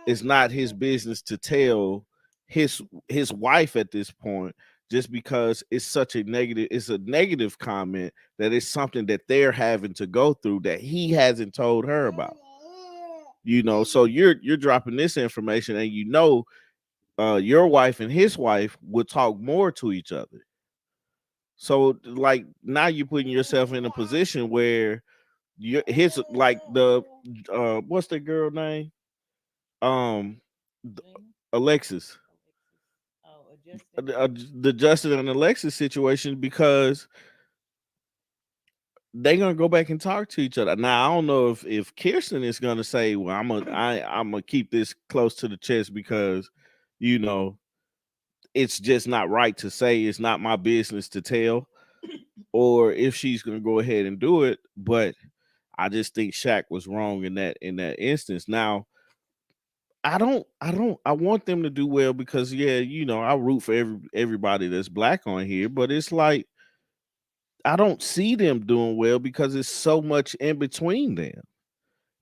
is not his business to tell his wife at this point just because it's such a negative, it's a negative comment that it's something that they're having to go through that he hasn't told her about. So you're dropping this information, and your wife and his wife would talk more to each other. So like now you're putting yourself in a position where his like the what's the girl name? Um Alexis. The Justin and Alexis situation, because they're gonna go back and talk to each other. Now I don't know if Kirsten is gonna say, well, I'm gonna keep this close to the chest because it's just not right to say, it's not my business to tell, or if she's gonna go ahead and do it. But I just think Shaq was wrong in that instance. Now I want them to do well because I root for everybody that's black on here, but it's like I don't see them doing well because it's so much in between them.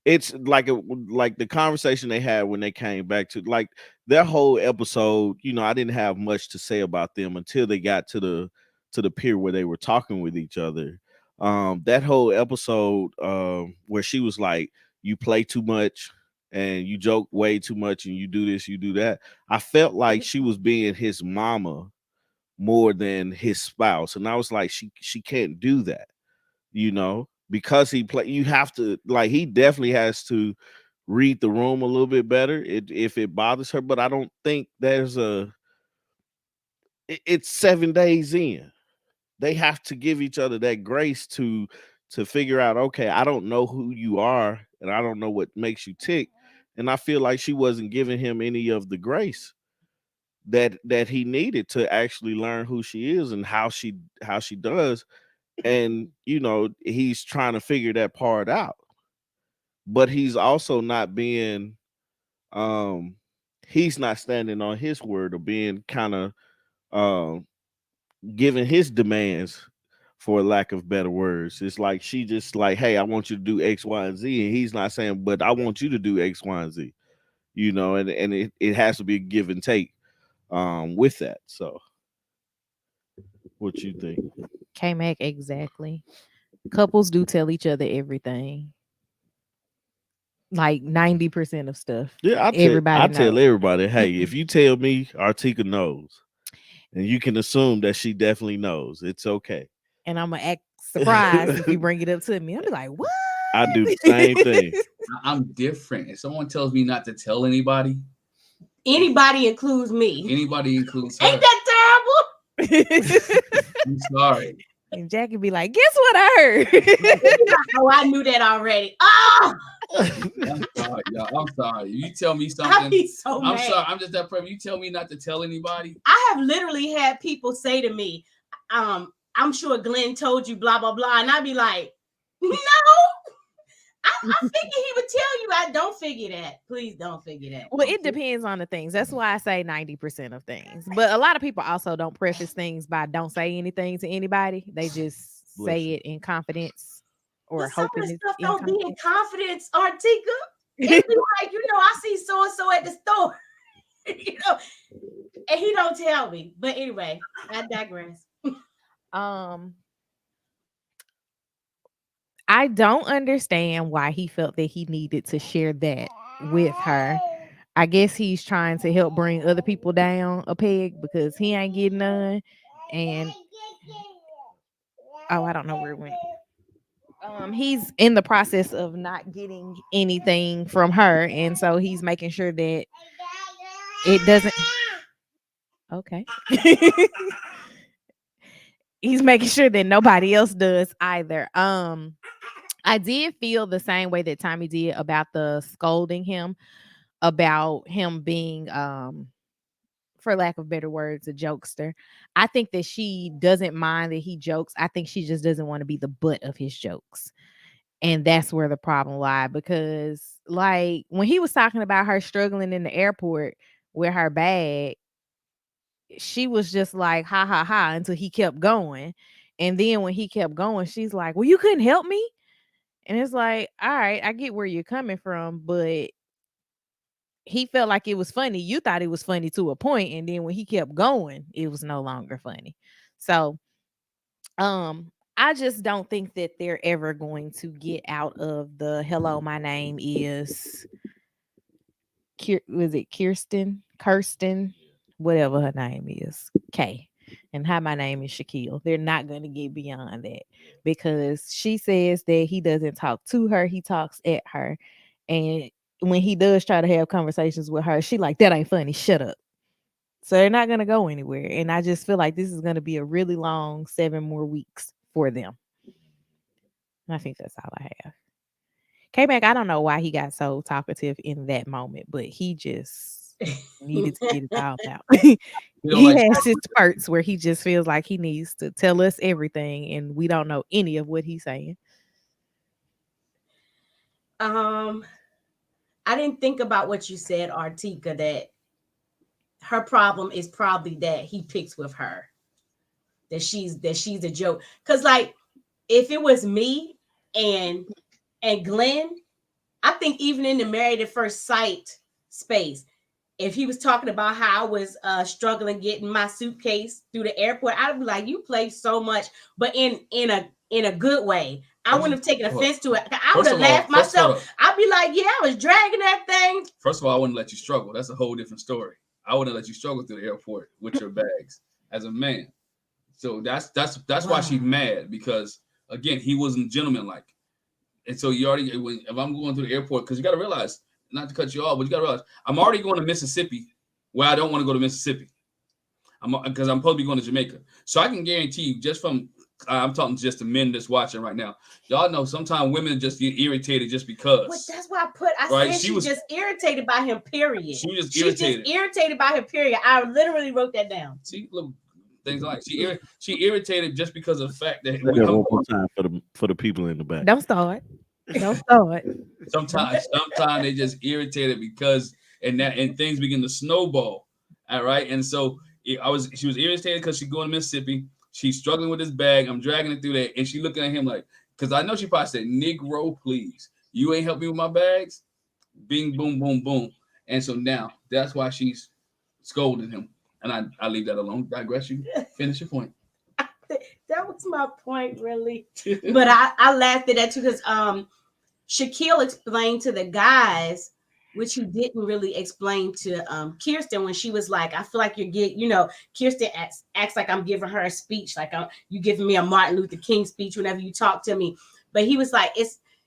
It's like like the conversation they had when they came back to like their whole episode. I didn't have much to say about them until they got to the pier where they were talking with each other. That whole episode where she was like, "You play too much and you joke way too much and you do this, you do that." I felt like she was being his mama more than his spouse, and I was like, she can't do that, because you have to, like, he definitely has to read the room a little bit better if it bothers her. But I don't think it's 7 days in. They have to give each other that grace to figure out, okay, I don't know who you are and I don't know what makes you tick. And I feel like she wasn't giving him any of the grace that he needed to actually learn who she is and how she does. And he's trying to figure that part out, but he's also not being he's not standing on his word, or being kind of giving his demands, for lack of better words. It's like she just like, hey, I want you to do X, Y, and Z, and he's not saying, but I want you to do X, Y, and Z, and it has to be a give and take with that. So what you think? K-Mac, exactly. Couples do tell each other everything. Like 90% of stuff. Yeah, I tell everybody, hey, if you tell me, Artika knows. And you can assume that she definitely knows. It's okay. And I'm going to act surprised if you bring it up to me. I'll be like, what? I do the same thing. I'm different. If someone tells me not to tell anybody includes me. Anybody includes her. Ain't that terrible? I'm sorry. And Jackie be like, guess what I heard? Oh, I knew that already. Oh! I'm sorry, y'all. I'm sorry. You tell me something. I'll be so mad. I'm sorry. I'm just that person. You tell me not to tell anybody. I have literally had people say to me, I'm sure Glenn told you blah, blah, blah. And I'd be like, no. I figured he would tell you. I don't figure that. Please don't figure that. Well, it depends on the things. That's why I say 90% of things. But a lot of people also don't preface things by don't say anything to anybody. They just say it in confidence, or hoping it's stuff don't be in confidence, Artika. It'd be like, I see so and so at the store, and he don't tell me. But anyway, I digress. I don't understand why he felt that he needed to share that with her. I guess he's trying to help bring other people down a peg because he ain't getting none. And I don't know where it went. He's in the process of not getting anything from her, and so he's making sure that it doesn't. Okay. He's making sure that nobody else does either. I did feel the same way that Tommy did about the scolding him, about him being, for lack of better words, a jokester. I think that she doesn't mind that he jokes. I think she just doesn't want to be the butt of his jokes. And that's where the problem lies, because like when he was talking about her struggling in the airport with her bag, she was just like, ha, ha, ha, until he kept going. And then when he kept going, she's like, well, you couldn't help me? And it's like, all right, I get where you're coming from, but he felt like it was funny. You thought it was funny to a point, and then when he kept going, it was no longer funny. So, I just don't think that they're ever going to get out of the hello, my name is was it Kirsten, whatever her name is, K, and hi, my name is Shaquille. They're not going to get beyond that because she says that he doesn't talk to her, he talks at her, and when he does try to have conversations with her, she like, that ain't funny, shut up. So they're not going to go anywhere, and I just feel like this is going to be a really long 7 more weeks for them. And I think that's all I have. K-Mac, I don't know why he got so talkative in that moment, but he just needed to get it all out. He has his spurts where he just feels like he needs to tell us everything, and we don't know any of what he's saying. I didn't think about what you said, Artika, that her problem is probably that he picks with her, that she's a joke. Because like, if it was me and Glenn, I think even in the Married at First Sight space, if he was talking about how I was struggling getting my suitcase through the airport, I'd be like, you play so much, but in a good way. I wouldn't have taken offense to it. I would have laughed myself. I'd be like, yeah, I was dragging that thing. First of all, I wouldn't let you struggle. That's a whole different story. I wouldn't let you struggle through the airport with your bags as a man. So that's why she's mad, because again, he wasn't gentlemanlike. And so you already, if I'm going through the airport, because you got to realize, not to cut you off, but you got to realize, I'm already going to Mississippi where I don't want to go to Mississippi. Because I'm supposed to be going to Jamaica. So I can guarantee you, just from, I'm talking just the men that's watching right now, y'all know sometimes women just get irritated just because. But that's why I said she was just irritated by him, period. She was just irritated. She's just irritated by him, period. I literally wrote that down. See, look. Things like she irritated just because of the fact that one more time for the people in the back. Don't start. Sometimes they just irritated because and things begin to snowball. All right, and so she was irritated because she's going to Mississippi. She's struggling with this bag. I'm dragging it through there, and she looking at him like, because I know she probably said, "Negro, please, you ain't help me with my bags." Bing, boom, boom, boom, and so now that's why she's scolding him. And I leave that alone. Digress. You finish your point. That was my point, really. But I laughed at that too because Shaquille explained to the guys, which he didn't really explain to Kirsten when she was like, I feel like you're getting, Kirsten acts like I'm giving her a speech, like you giving me a Martin Luther King speech whenever you talk to me. But he was like,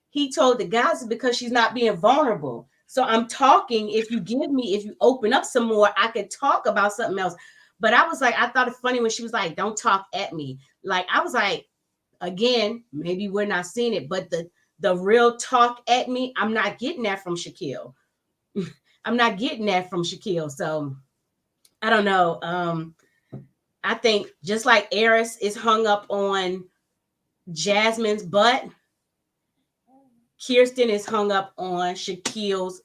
he told the guys it's because she's not being vulnerable. So I'm talking, if you open up some more, I could talk about something else. But I was like, I thought it funny when she was like, don't talk at me. Like, I was like, again, maybe we're not seeing it, but the real talk at me, I'm not getting that from Shaquille. I'm not getting that from Shaquille. So I don't know. I think just like Airris is hung up on Jasmine's butt, Kirsten is hung up on Shaquille's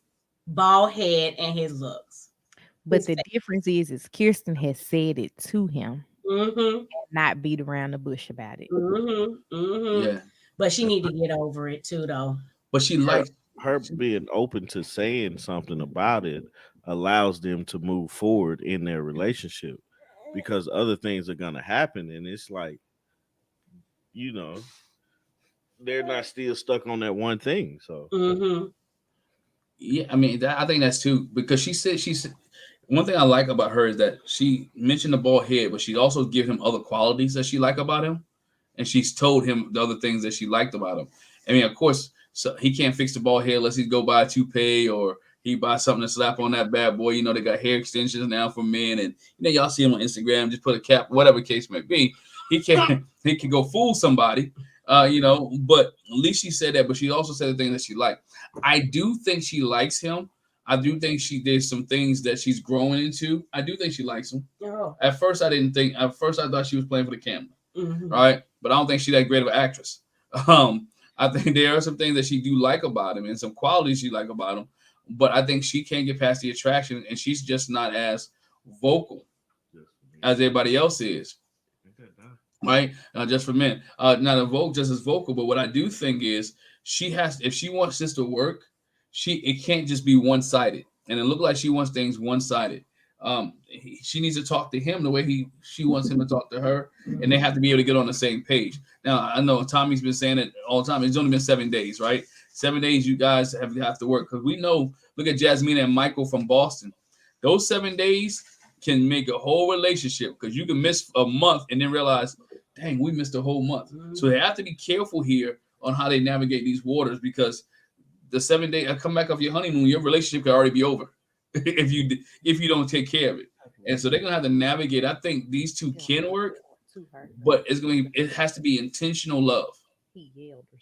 bald head and his looks. But the difference is Kirsten has said it to him, and not beat around the bush about it. Yeah, but she need to get over it too, though. But she likes her being open to saying something about it allows them to move forward in their relationship, because other things are gonna happen, and it's like, they're not still stuck on that one thing. So yeah, I mean I think that's too, because she said one thing I like about her is that she mentioned the bald head, but she also give him other qualities that she like about him, and she's told him the other things that she liked about him. I mean, of course, so he can't fix the bald head unless he go buy a toupee or he buy something to slap on that bad boy. They got hair extensions now for men, and y'all see him on Instagram, just put a cap, whatever the case may be. He can go fool somebody. But at least she said that, but she also said the thing that she liked. I do think she likes him. I do think there's some things that she's growing into. I do think she likes him. Oh. At first I thought she was playing for the camera. Right? But I don't think she's that great of an actress. I think there are some things that she do like about him and some qualities she like about him, but I think she can't get past the attraction, and she's just not as vocal as everybody else is. Right? Just for men. Not just as vocal, but what I do think is if she wants this to work, it can't just be one-sided. and it looked like she wants things one-sided. She needs to talk to him the way she wants him to talk to her, and they have to be able to get on the same page. Now, I know Tommy's been saying it all the time. It's only been 7 days, right? 7 days you guys have to work, because we know, look at Jasmine and Michael from Boston. Those 7 days can make a whole relationship, because you can miss a month and then realize, dang, we missed a whole month. So they have to be careful here on how they navigate these waters, because the 7 day come back off your honeymoon, your relationship could already be over if you don't take care of it. And so they're gonna have to navigate. I think these two can work, but it has to be intentional love.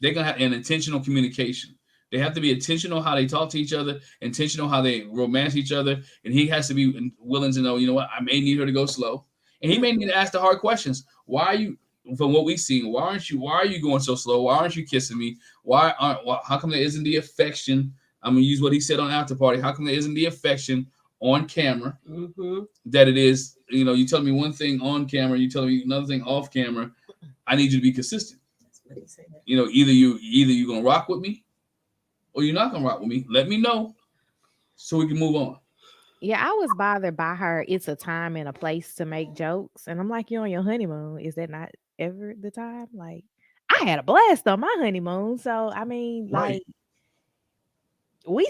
They're gonna have an intentional communication. They have to be intentional how they talk to each other, intentional how they romance each other, and he has to be willing to know, you know what, I may need her to go slow, and he may need to ask the hard questions. Why are you? From what we've seen, why are you going so slow? Why aren't you kissing me? How come there isn't the affection? I'm gonna use what he said on After Party. How come there isn't the affection on camera that it is? You know, you tell me one thing on camera, you tell me another thing off camera. I need you to be consistent. That's what he said. You know, either you gonna rock with me, or you're not gonna rock with me. Let me know so we can move on. Yeah, I was bothered by her. It's a time and a place to make jokes, and I'm like, you're on your honeymoon. Is that not ever the time? Like, I had a blast on my honeymoon, so I mean, like, we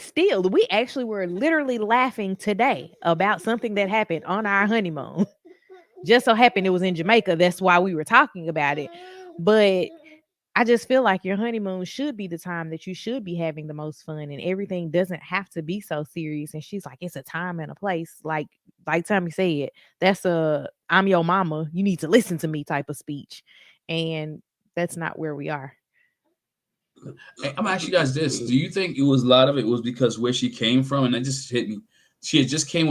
actually were literally laughing today about something that happened on our honeymoon. Just so happened it was in Jamaica. That's why we were talking about it. But I just feel like your honeymoon should be the time that you should be having the most fun, and everything doesn't have to be so serious. And she's like, it's a time and a place. Like Tommy said, that's I'm your mama, you need to listen to me type of speech. And that's not where we are. I'm gonna ask you guys this. Do you think a lot of it was because where she came from? And that just hit me. She had just came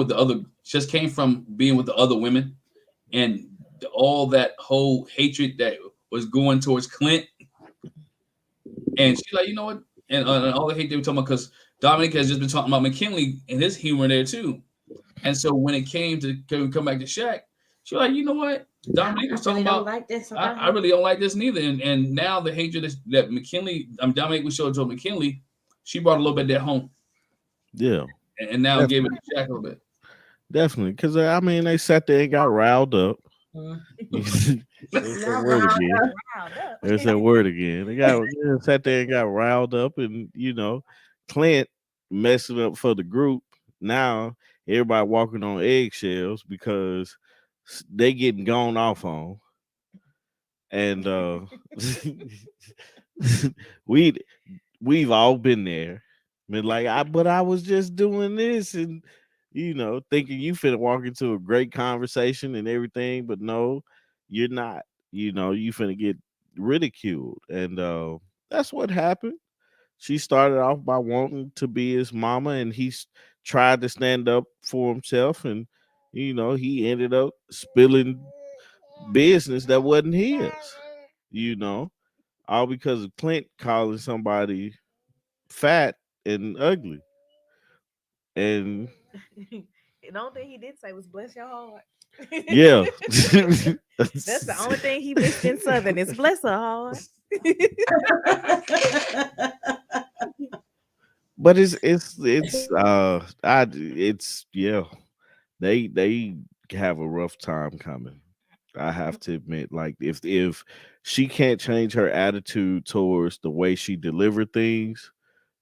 from being with the other women, and all that whole hatred that was going towards Clint. And she's like, you know what? And all the hate they were talking about, because Dominic has just been talking about McKinley and his humor there too. And so when it came to come back to Shaq, she was like, you know what? Dominic was talking about, like this. I really don't like this neither. And now the hatred that McKinley, Dominic was showing to McKinley, she brought a little bit of that home. Yeah. And now gave it to Shaq a little bit. Definitely. Because, I mean, they sat there and got riled up. There's that word again. There's that word again. They sat there and got riled up, and you know, Clint messing up for the group. Now everybody walking on eggshells because they getting gone off on, and we've all been there. Been like, I was just doing this, and you know, thinking you finna walk into a great conversation and everything, but no, you're not. You know, you finna get ridiculed. And that's what happened. She started off by wanting to be his mama, and he's tried to stand up for himself, and you know, he ended up spilling business that wasn't his, you know, all because of Clint calling somebody fat and ugly. And the only thing he did say was bless your heart. Yeah. That's the only thing he missed in Southern is bless her heart. But it's yeah, they have a rough time coming. I have to admit, like if she can't change her attitude towards the way she delivered things,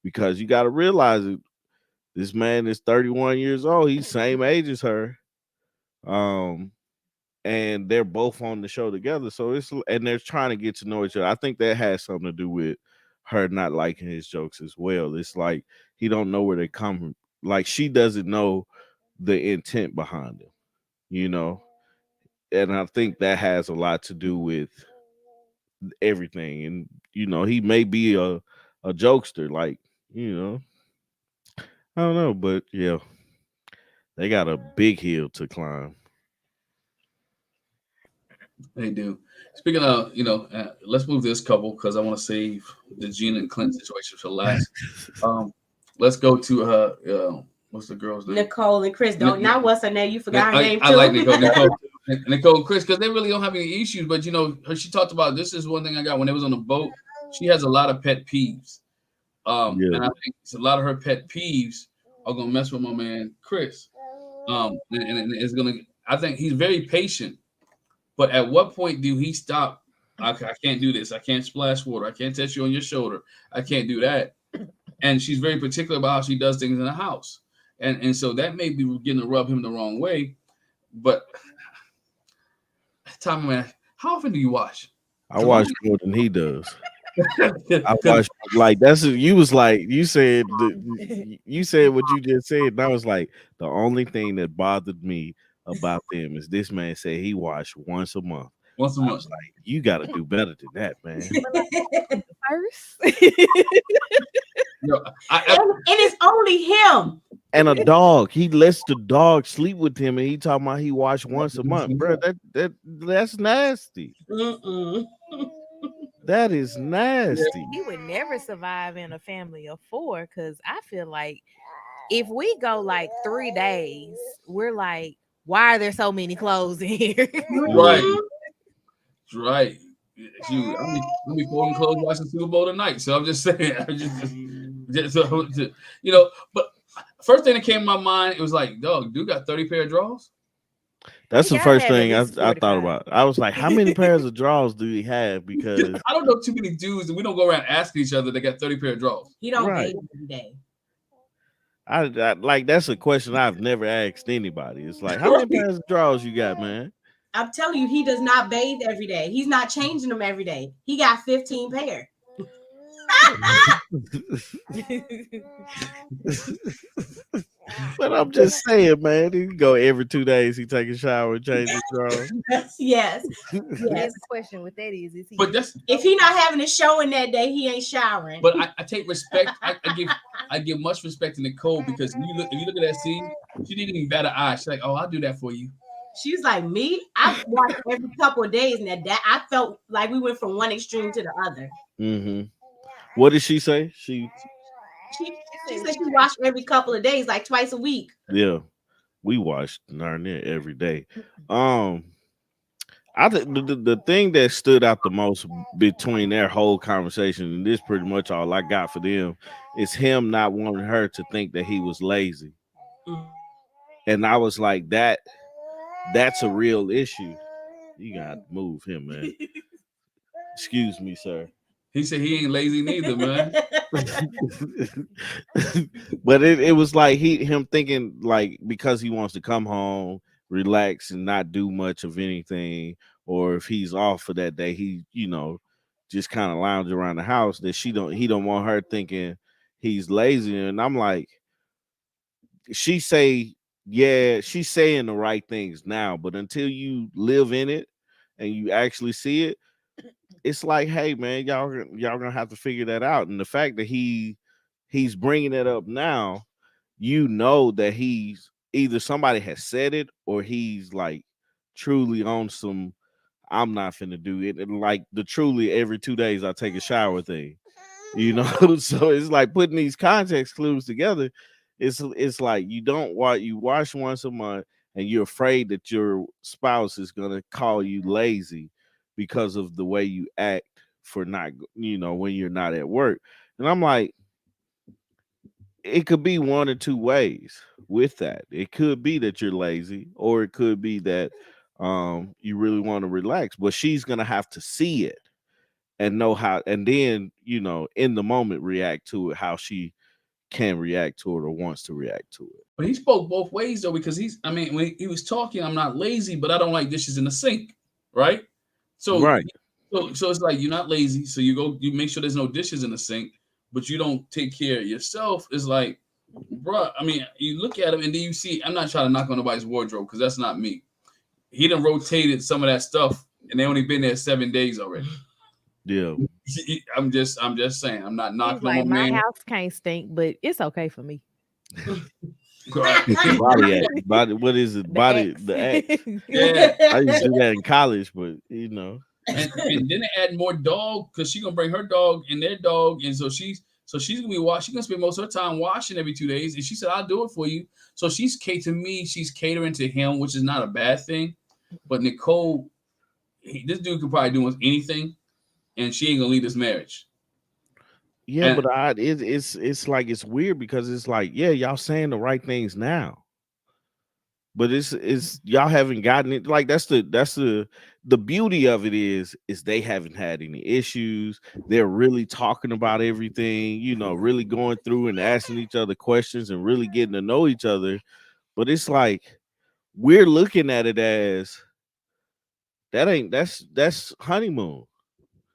because you got to realize it, this man is 31 years old. He's same age as her. And they're both on the show together. So and they're trying to get to know each other. I think that has something to do with her not liking his jokes as well. It's like he don't know where they come from. Like she doesn't know the intent behind them, you know. And I think that has a lot to do with everything. And you know, he may be a jokester, like, you know. I don't know, but yeah, they got a big hill to climb. They do. Speaking of, you know, let's move this couple because I want to save the Gina and Clint situation for last. Let's go to what's the girl's name? Nicole and Chris. Now what's her name? You forgot her name too. I like Nicole and Chris, because they really don't have any issues. But you know, she talked about, this is one thing I got when they was on the boat. She has a lot of pet peeves. And I think a lot of her pet peeves are gonna mess with my man Chris. And it's gonna. I think he's very patient, but at what point do he stop? I can't do this. I can't splash water. I can't touch you on your shoulder. I can't do that. And she's very particular about how she does things in the house, and so that may be getting to rub him the wrong way. But Tommy, man, how often do you watch? I watch more than he does. I watched like that's you was like you said you said what you just said, and I was like the only thing that bothered me about them is this man said he watched once a month. Once a I month. was like, you got to do better than that, man. First. No, and it's only him. And a dog, he lets the dog sleep with him, and he talking about he watched once a month, bro. That's nasty. That is nasty. He would never survive in a family of 4 because I feel like if we go like 3 days, we're like, why are there so many clothes in here? Right. Right. Shoot, I'm be folding clothes watching Super Bowl tonight. So I'm just saying, you know, but first thing that came to my mind, it was like, dog, dude got 30 pair of drawers. That's the first thing I thought about. I was like, how many pairs of drawers do he have? Because I don't know too many dudes, and we don't go around asking each other they got 30 pair of drawers. He don't bathe every day. I like that's a question I've never asked anybody. It's like, how many pairs of drawers you got, man? I'm telling you, he does not bathe every day. He's not changing them every day. He got 15 pair. But I'm just saying, man, he go every 2 days. He take a shower and change his drawers. Yes. That's the question. What that is he? But that's if he not having a showing that day, he ain't showering. But I take respect. I give much respect to Nicole because if you look at that scene, she didn't even bat an eye. She's like, "Oh, I'll do that for you." She's like, me, I watch every couple of days, and that I felt like we went from one extreme to the other. Mm-hmm. What did she say? She said she watched every couple of days, like twice a week. Yeah, we watched darn near every day. I think the thing that stood out the most between their whole conversation, and this pretty much all I got for them, is him not wanting her to think that he was lazy. And I was like, that's a real issue. You gotta move him, man. Excuse me, sir. He said he ain't lazy neither, man. But it was like him thinking like because he wants to come home, relax, and not do much of anything, or if he's off for that day, he just kind of lounge around the house. That he don't want her thinking he's lazy. And I'm like, she's saying the right things now, but until you live in it and you actually see it, it's like, hey man, y'all gonna have to figure that out. And the fact that he's bringing it up now, that he's either somebody has said it or he's like truly on some I'm not finna do it, and like the truly every 2 days I take a shower thing, So it's like putting these context clues together. It's like you wash once a month and you're afraid that your spouse is gonna call you lazy because of the way you act for not, when you're not at work. And I'm like, it could be one or two ways with that. It could be that you're lazy, or it could be that you really want to relax, but she's going to have to see it and know how, and then, in the moment react to it, how she can react to it or wants to react to it. But he spoke both ways though, because when he was talking, I'm not lazy, but I don't like dishes in the sink. Right. So, right. So it's like, you're not lazy. So you make sure there's no dishes in the sink, but you don't take care of yourself. It's like, bro, you look at him and then you see, I'm not trying to knock on nobody's wardrobe because that's not me. He done rotated some of that stuff and they only been there 7 days already. Yeah. I'm just saying, I'm not knocking like, on my man. house can't stink, but it's okay for me. Body act. Body, what is it? Body, the act. Yeah. I used to do that in college, but And then they add more dog because she's gonna bring her dog and their dog, and so she's gonna be she's gonna spend most of her time washing every 2 days. And she said, "I'll do it for you." So she's catering to him, which is not a bad thing. But Nicole, this dude could probably do anything, and she ain't gonna leave this marriage. Yeah, but it's like it's weird because it's like, yeah, y'all saying the right things now, but it's y'all haven't gotten it. Like that's the beauty of it is they haven't had any issues. They're really talking about everything, really going through and asking each other questions and really getting to know each other. But it's like we're looking at it as that's honeymoon,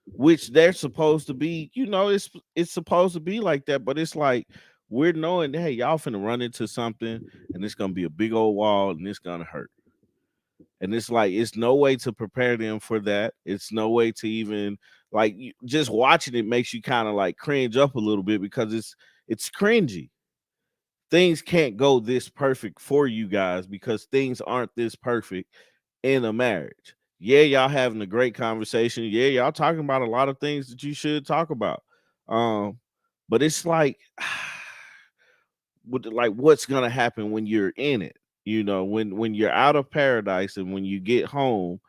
which they're supposed to be, it's supposed to be like that, but it's like we're knowing that, hey, y'all finna run into something and it's gonna be a big old wall and it's gonna hurt. And it's like it's no way to prepare them for that. It's no way to even like just watching it makes you kind of like cringe up a little bit because it's cringy. Things can't go this perfect for you guys because things aren't this perfect in a marriage. Yeah, y'all having a great conversation. Yeah, y'all talking about a lot of things that you should talk about. But it's like, what's gonna happen when you're in it? When you're out of paradise and when you get home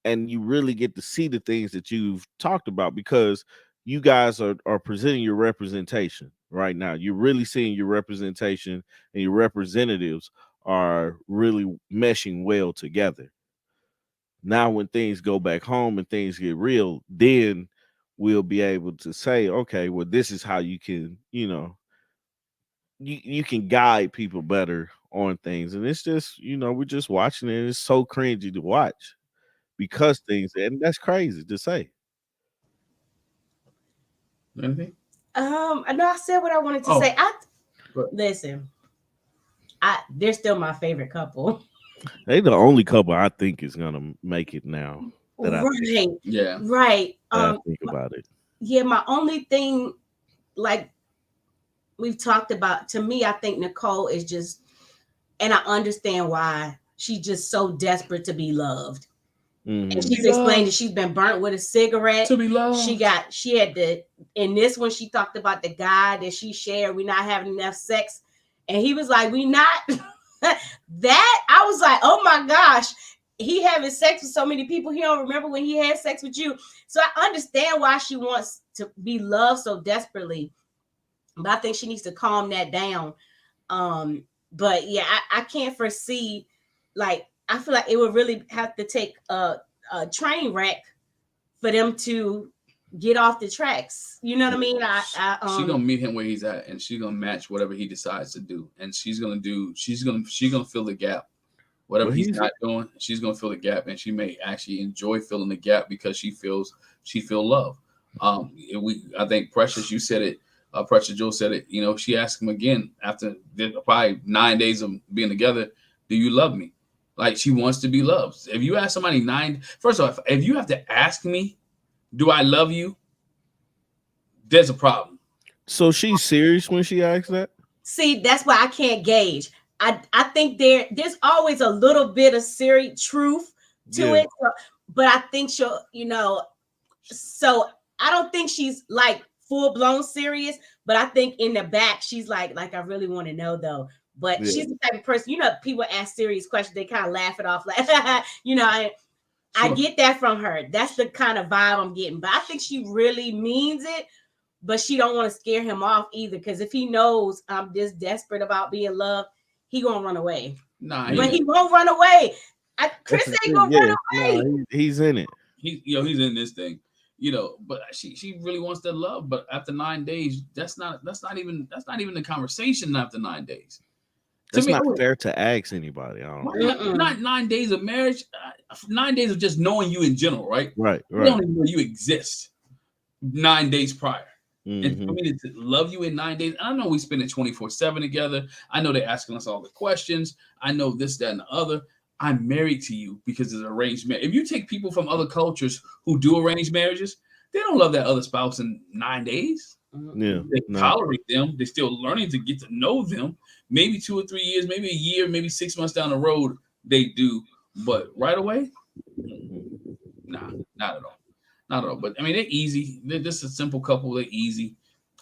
and you really get to see the things that you've talked about because you guys are presenting your representation right now. You're really seeing your representation and your representatives are really meshing well together. Now, when things go back home and things get real, then we'll be able to say, okay, well, this is how you can, you can guide people better on things. And it's just, we're just watching it. It's so cringy to watch because things, and that's crazy to say. Anything? I know I said what I wanted to say. Listen, they're still my favorite couple. They the only couple I think is gonna make it now. Right. Yeah. Right. I think about it. Yeah, my only thing, like we've talked about, to me, I think Nicole is just, and I understand why she's just so desperate to be loved. Mm-hmm. And she's explained that she's been burnt with a cigarette. To be loved. She had to, in this one, she talked about the guy that she shared. We're not having enough sex. And he was like, we not. That, I was like, oh my gosh. He having sex with so many people. He don't remember when he had sex with you. So I understand why she wants to be loved so desperately. But I think she needs to calm that down. But yeah, I can't foresee, like, I feel like it would really have to take a train wreck for them to get off the tracks. You know what I mean? She's gonna meet him where he's at, and she's gonna match whatever he decides to do, and she's gonna fill the gap. Whatever he's not doing, she's gonna fill the gap, and she may actually enjoy filling the gap because she feels love. I think Precious, you said it. Precious Joe said it. She asked him again after probably 9 days of being together, "Do you love me?" Like, she wants to be loved. If you ask somebody first of all, if you have to ask me, "Do I love you?" there's a problem. So she's serious when she asks that? See, that's why I can't gauge. I think there's always a little bit of serious truth to it, but I think she'll, so I don't think she's like full blown serious, but I think in the back she's like I really want to know though. But she's the type of person, people ask serious questions, they kind of laugh it off, like, I get that from her. That's the kind of vibe I'm getting. But I think she really means it, but she don't want to scare him off either. Because if he knows I'm this desperate about being loved, he gonna run away. But he won't run away. Chris ain't gonna run away. No, he's in it. He's in this thing. But she really wants that love. But after 9 days, that's not even the conversation after 9 days. That's not fair to ask anybody. I don't know. Not 9 days of marriage. 9 days of just knowing you in general, right? Right. We don't even know you exist 9 days prior. Mm-hmm. And for me to love you in 9 days, I know we spend it 24/7 together. I know they're asking us all the questions. I know this, that, and the other. I'm married to you because it's arranged marriage. If you take people from other cultures who do arranged marriages, they don't love that other spouse in 9 days. Yeah, they tolerate them. They're still learning to get to know them. Maybe 2 or 3 years, maybe a year, maybe 6 months down the road, they do. But right away, nah, not at all. Not at all. But I mean, they're easy. They're just a simple couple. They're easy.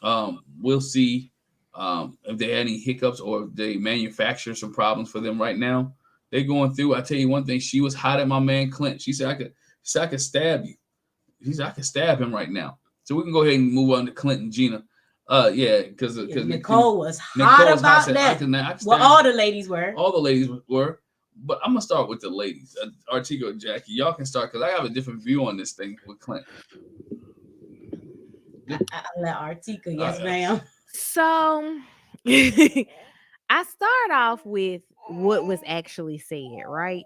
We'll see if they had any hiccups or if they manufacture some problems for them right now. They're going through. I tell you one thing. She was hot at my man Clint. She said, I could stab you. She said, I could stab him right now. So we can go ahead and move on to Clint and Gina. Yeah, because Nicole was hot about that. Well, all the ladies were. All the ladies were. But I'm gonna start with the ladies. Artico and Jackie, y'all can start because I have a different view on this thing with Clint. I'll let Artico. Yes, ma'am. So I start off with what was actually said, right?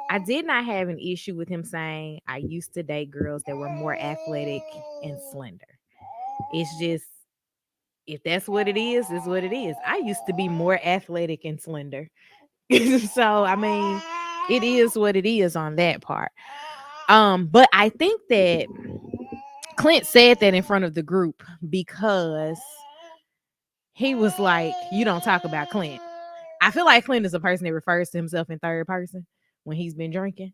I did not have an issue with him saying I used to date girls that were more athletic and slender. It's just, if that's what it is what it is. I used to be more athletic and slender. So I mean, it is what it is on that part. But I think that Clint said that in front of the group because he was like, you don't talk about Clint. I feel like Clint is a person that refers to himself in third person when he's been drinking.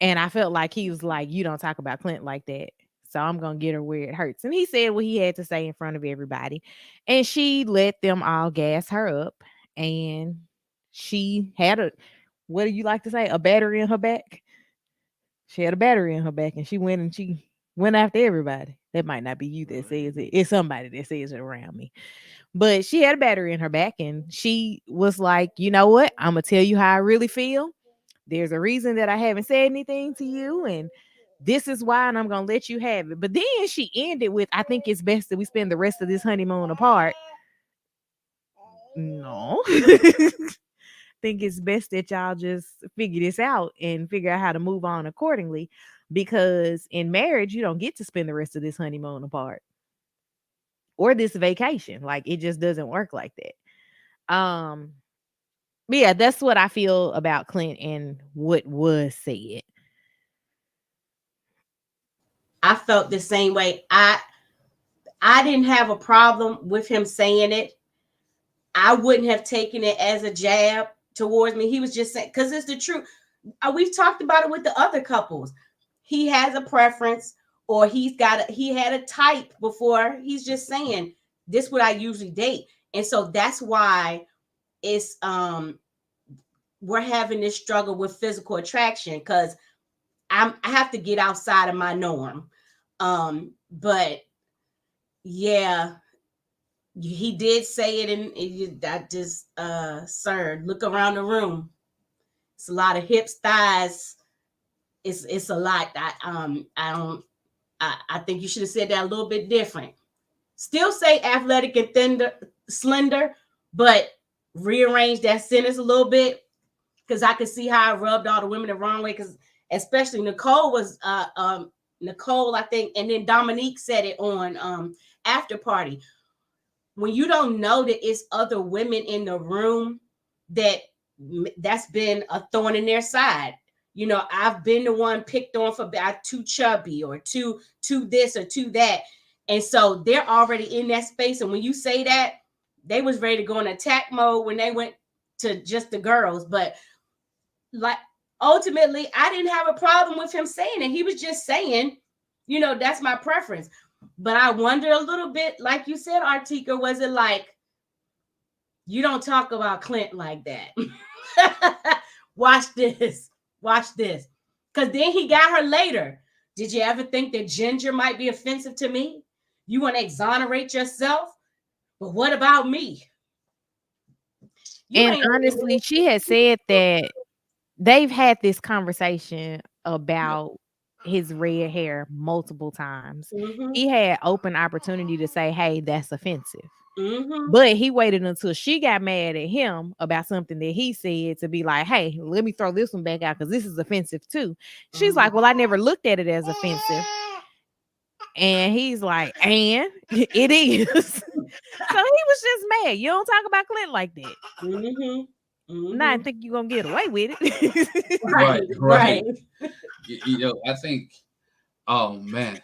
And I felt like he was like, you don't talk about Clint like that. So I'm going to get her where it hurts. And he said what he had to say in front of everybody. And she let them all gas her up. And she had what do you like to say? A battery in her back. She had a battery in her back and she went after everybody. That might not be you that says it. It's somebody that says it around me. But she had a battery in her back and she was like, you know what? I'm going to tell you how I really feel. There's a reason that I haven't said anything to you. And this is why, and I'm going to let you have it. But then she ended with, I think it's best that we spend the rest of this honeymoon apart. No. Think it's best that y'all just figure this out and figure out how to move on accordingly, because in marriage you don't get to spend the rest of this honeymoon apart or this vacation. Like, it just doesn't work like that. But yeah, that's what I feel about Clint and what was said. I felt the same way. I didn't have a problem with him saying it. I wouldn't have taken it as a jab towards me. He was just saying, because it's the truth. We've talked about it with the other couples. He has a preference, or he had a type before. He's just saying, this is what I usually date. And so that's why it's we're having this struggle with physical attraction, because I have to get outside of my norm. But yeah, he did say it, and that just sir, look around the room. It's a lot of hips, thighs. It's a lot. I think you should have said that a little bit different. Still say athletic and slender, but rearrange that sentence a little bit, because I could see how I rubbed all the women the wrong way. Because especially Nicole was Nicole, I think, and then Dominique said it on After Party. When you don't know that it's other women in the room that's been a thorn in their side. You know, I've been the one picked on for too chubby or too this or too that. And so they're already in that space. And when you say that, they was ready to go in attack mode when they went to just the girls. But like, ultimately, I didn't have a problem with him saying it. He was just saying, you know, that's my preference. But I wonder a little bit, like you said, Artika, was it like, you don't talk about Clint like that? Watch this. Because then he got her later. Did you ever think that ginger might be offensive to me? You want to exonerate yourself? But what about me? And honestly, she had said that they've had this conversation about his red hair multiple times. Mm-hmm. He had open opportunity to say, hey, that's offensive. Mm-hmm. But he waited until she got mad at him about something that he said to be like, hey, let me throw this one back out because this is offensive too. She's like, well, I never looked at it as offensive. And he's like, and it is. So he was just mad. You don't talk about Clint like that. Mm-hmm. Mm-hmm. Now I think you're gonna get away with it. right. You know, I think, oh man,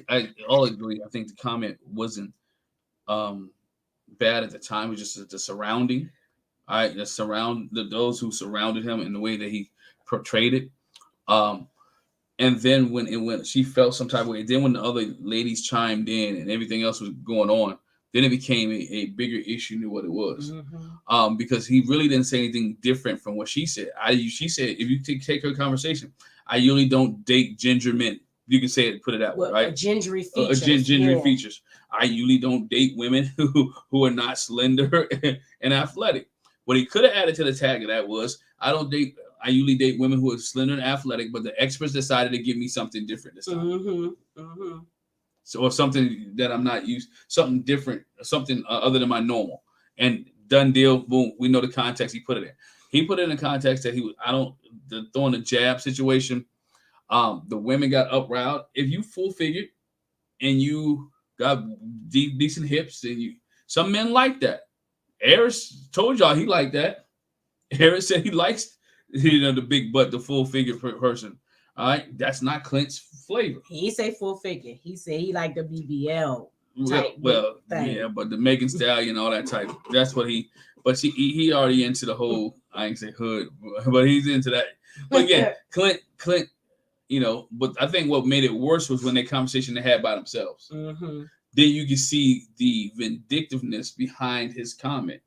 I all agree. I think the comment wasn't bad at the time. It was just the surrounding. All right, those who surrounded him and the way that he portrayed it. And then when she felt some type of way, then when the other ladies chimed in and everything else was going on, then it became a bigger issue than what it was. Mm-hmm. Because he really didn't say anything different from what she said. She said, if you take her conversation, I usually don't date ginger men. You can say it, put it that way, right? Gingery features. Gingery features. I usually don't date women who are not slender and athletic. What he could have added to the tag of that was, I usually date women who are slender and athletic, but the experts decided to give me something different this time. So, or something that I'm not used, something different, something other than my normal. And done deal, boom. We know the context he put it in. He put it in the context that throwing the jab situation. The women got uproused. If you full figured and you got decent hips, and some men like that. Airris told y'all he liked that. Airris said he likes the big butt, the full figure person. All right, that's not Clint's flavor. He say full figure. He said he liked the BBL type. Well, yeah, but the Megan Stallion, all that type. That's what he. But he already into the whole. I ain't say hood, but he's into that. But again, Clint. But I think what made it worse was when that conversation they had by themselves. Then you can see the vindictiveness behind his comment,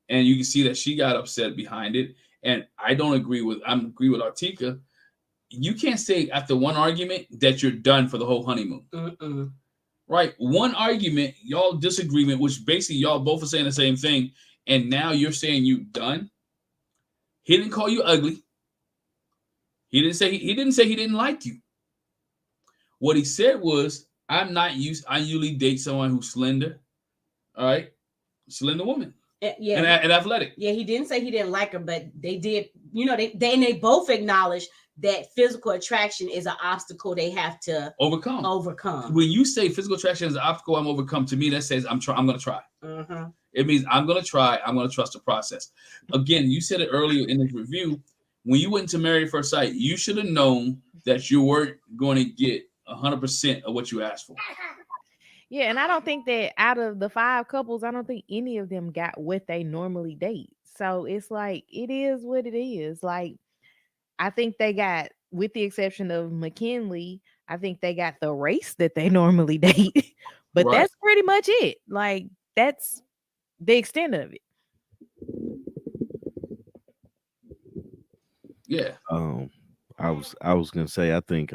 and you can see that she got upset behind it. And I agree with Artika. You can't say after one argument that you're done for the whole honeymoon. Right? One argument, y'all disagreement, which basically y'all both are saying the same thing, and now you're saying you done. He didn't call you ugly. He didn't say he didn't like you. What he said was, I usually date someone who's slender. All right? Slender woman. Yeah. And athletic. Yeah, he didn't say he didn't like her, but they did, they both acknowledged that physical attraction is an obstacle they have to overcome. When you say physical attraction is an obstacle I'm overcome, to me that says I'm going to try. It means I'm going to try. I'm going to trust the process. Again, you said it earlier in the review. When you went to Married at First Sight, you should have known that you weren't going to get 100% of what you asked for. Yeah, and I don't think that out of the 5 couples, I don't think any of them got what they normally date. So it's like, it is what it is. Like, I think they got, with the exception of McKinley, I think they got the race that they normally date. But that's pretty much it. Like, that's the extent of it. Yeah. I was gonna say, I think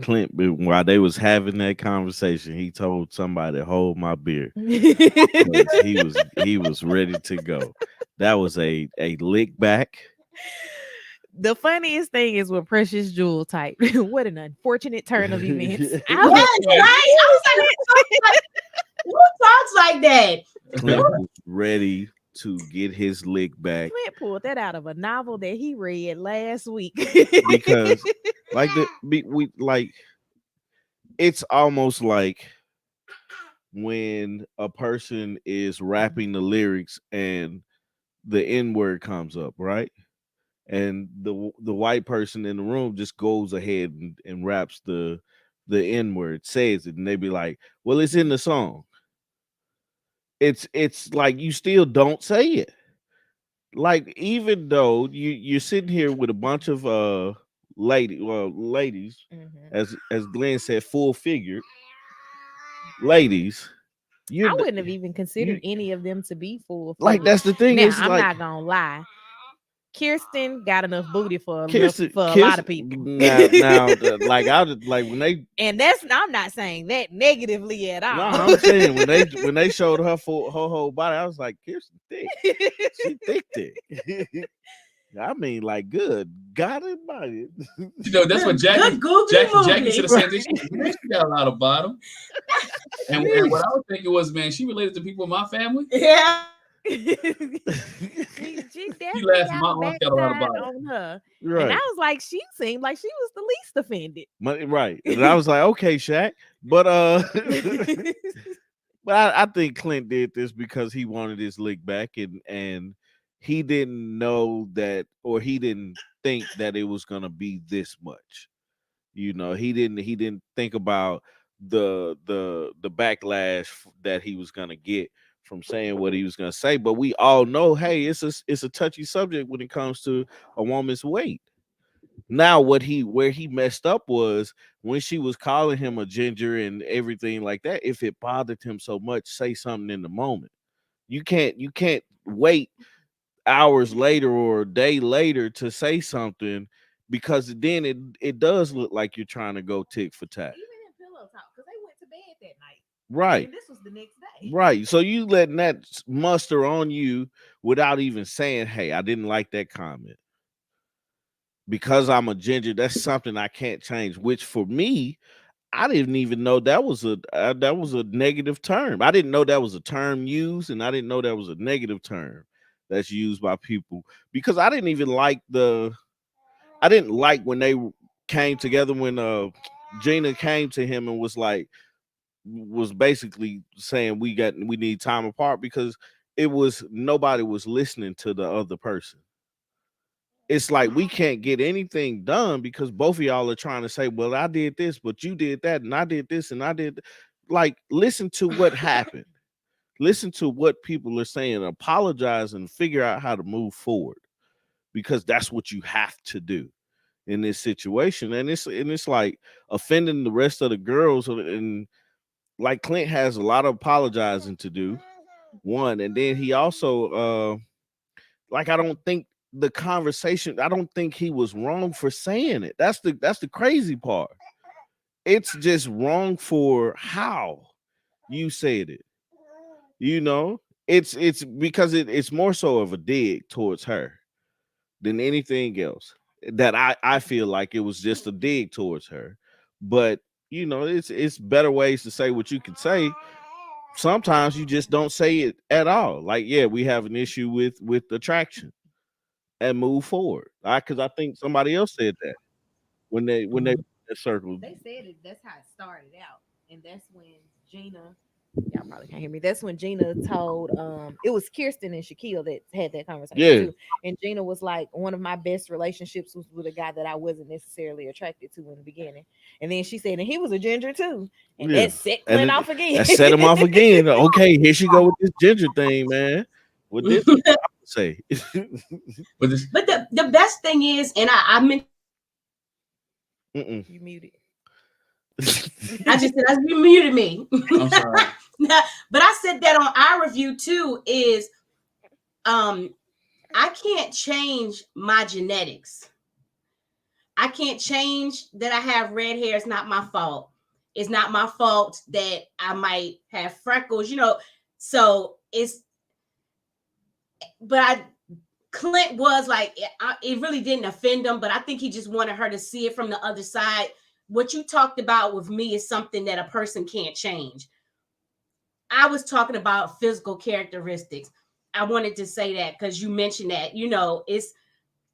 Clint, while they was having that conversation, he told somebody, hold my beer. he was ready to go. That was a lick back. The funniest thing is when Precious Jewel type. What an unfortunate turn of events. I was like, who talks like that? Clint was ready to get his lick back. Clint pulled that out of a novel that he read last week. Because it's almost like when a person is rapping the lyrics and the N-word comes up, right? And the white person in the room just goes ahead and raps the N-word, says it, and they be like, well, it's in the song. It's like you still don't say it. Like, even though you're sitting here with a bunch of ladies, as Glenn said, full figured ladies. I wouldn't have even considered any of them to be full. Like, that's the thing. Now, I'm not gonna lie. Kirsten got enough booty for a lot of people. Now, when they, and I'm not saying that negatively at all. No, I'm saying when they showed her whole body, I was like, Kirsten thick. She thick. I mean, like, good God Almighty. That's what Jackie should have said. She got a lot of bottom. And what I was thinking was, man, she related to people in my family. Yeah. she laughed. My aunt got a lot of bottom on her, right. And I was like, she seemed like she was the least offended. Right, and I was like, okay, Shaq, but but I think Clint did this because he wanted his lick back, and he didn't know that, or he didn't think that it was gonna be this much. He didn't think about the backlash that he was gonna get from saying what he was gonna say. But we all know, hey, it's a touchy subject when it comes to a woman's weight. Now, where he messed up was when she was calling him a ginger and everything like that. If it bothered him so much, say something in the moment. You can't wait hours later or a day later to say something because then it does look like you're trying to go tick for tat. Even in pillow talk, because they went to bed that night. Right. And this was the next day. Right. So you letting that muster on you without even saying, hey, I didn't like that comment. Because I'm a ginger, that's something I can't change. Which for me, I didn't even know that was a negative term. I didn't know that was a term used, and I didn't know that was a negative term that's used by people, because I didn't even like when they came together, when Gina came to him and was basically saying we need time apart, because nobody was listening to the other person. It's like we can't get anything done because both of y'all are trying to say, well, I did this, but you did that, and I did this, and I did. Like, listen to what happened. Listen to what people are saying. Apologize and figure out how to move forward, because that's what you have to do in this situation. And it's like offending the rest of the girls. And like Clint has a lot of apologizing to do. One, and then he also I don't think the conversation, I don't think he was wrong for saying it. That's the crazy part. It's just wrong for how you said it. It's because it's more so of a dig towards her than anything else. That I feel like it was just a dig towards her. But it's better ways to say what you can say. Sometimes you just don't say it at all. Like, yeah, we have an issue with attraction, and move forward. Because I think somebody else said that when they circled. They said it. That's how it started out, and that's when Gina. Y'all probably can't hear me. That's when Gina told. It was Kirsten and Shaquille that had that conversation too. And Gina was like, one of my best relationships was with a guy that I wasn't necessarily attracted to in the beginning. And then she said, and he was a ginger too. And that set Clint off again. That set him off again. Okay, here she go with this ginger thing, man. With this, I would say. But the best thing is, and I meant you muted. I just said you muted me. I'm sorry. But I said that on our review too, is I can't change my genetics. I can't change that I have red hair. It's not my fault. It's not my fault that I might have freckles, so Clint was like, it really didn't offend him, but I think he just wanted her to see it from the other side. What you talked about with me is something that a person can't change. I was talking about physical characteristics. I wanted to say that because you mentioned that, it's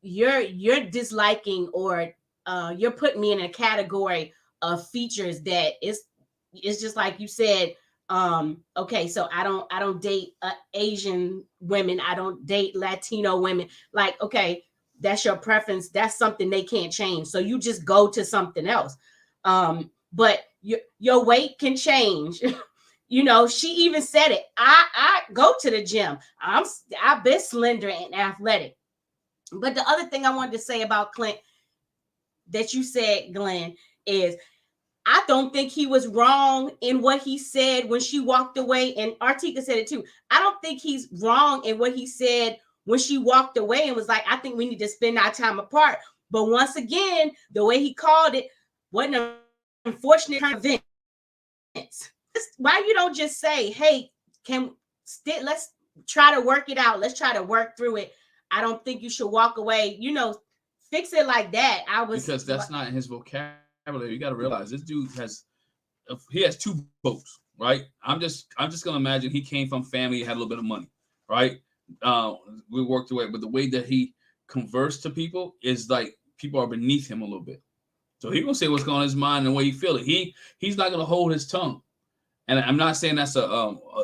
you're disliking, or you're putting me in a category of features that it's just like you said. Okay, so I don't date Asian women. I don't date Latino women. Like, okay, that's your preference. That's something they can't change. So you just go to something else. But your weight can change. She even said it. I go to the gym. I've been slender and athletic. But the other thing I wanted to say about Clint that you said, Glenn, is I don't think he was wrong in what he said when she walked away. And Artika said it too. I don't think he's wrong in what he said when she walked away and was like, I think we need to spend our time apart. But once again, the way he called it wasn't an unfortunate event. Why you don't just say, hey, let's try to work it out. Let's try to work through it. I don't think you should walk away, fix it like that. Because that's not in his vocabulary. You got to realize this dude has two votes, right? I'm just gonna imagine he came from family, had a little bit of money, right? We worked away, but the way that he conversed to people is like people are beneath him a little bit. So he's gonna say what's going on in his mind and the way he feel it. He's not gonna hold his tongue. And I'm not saying that's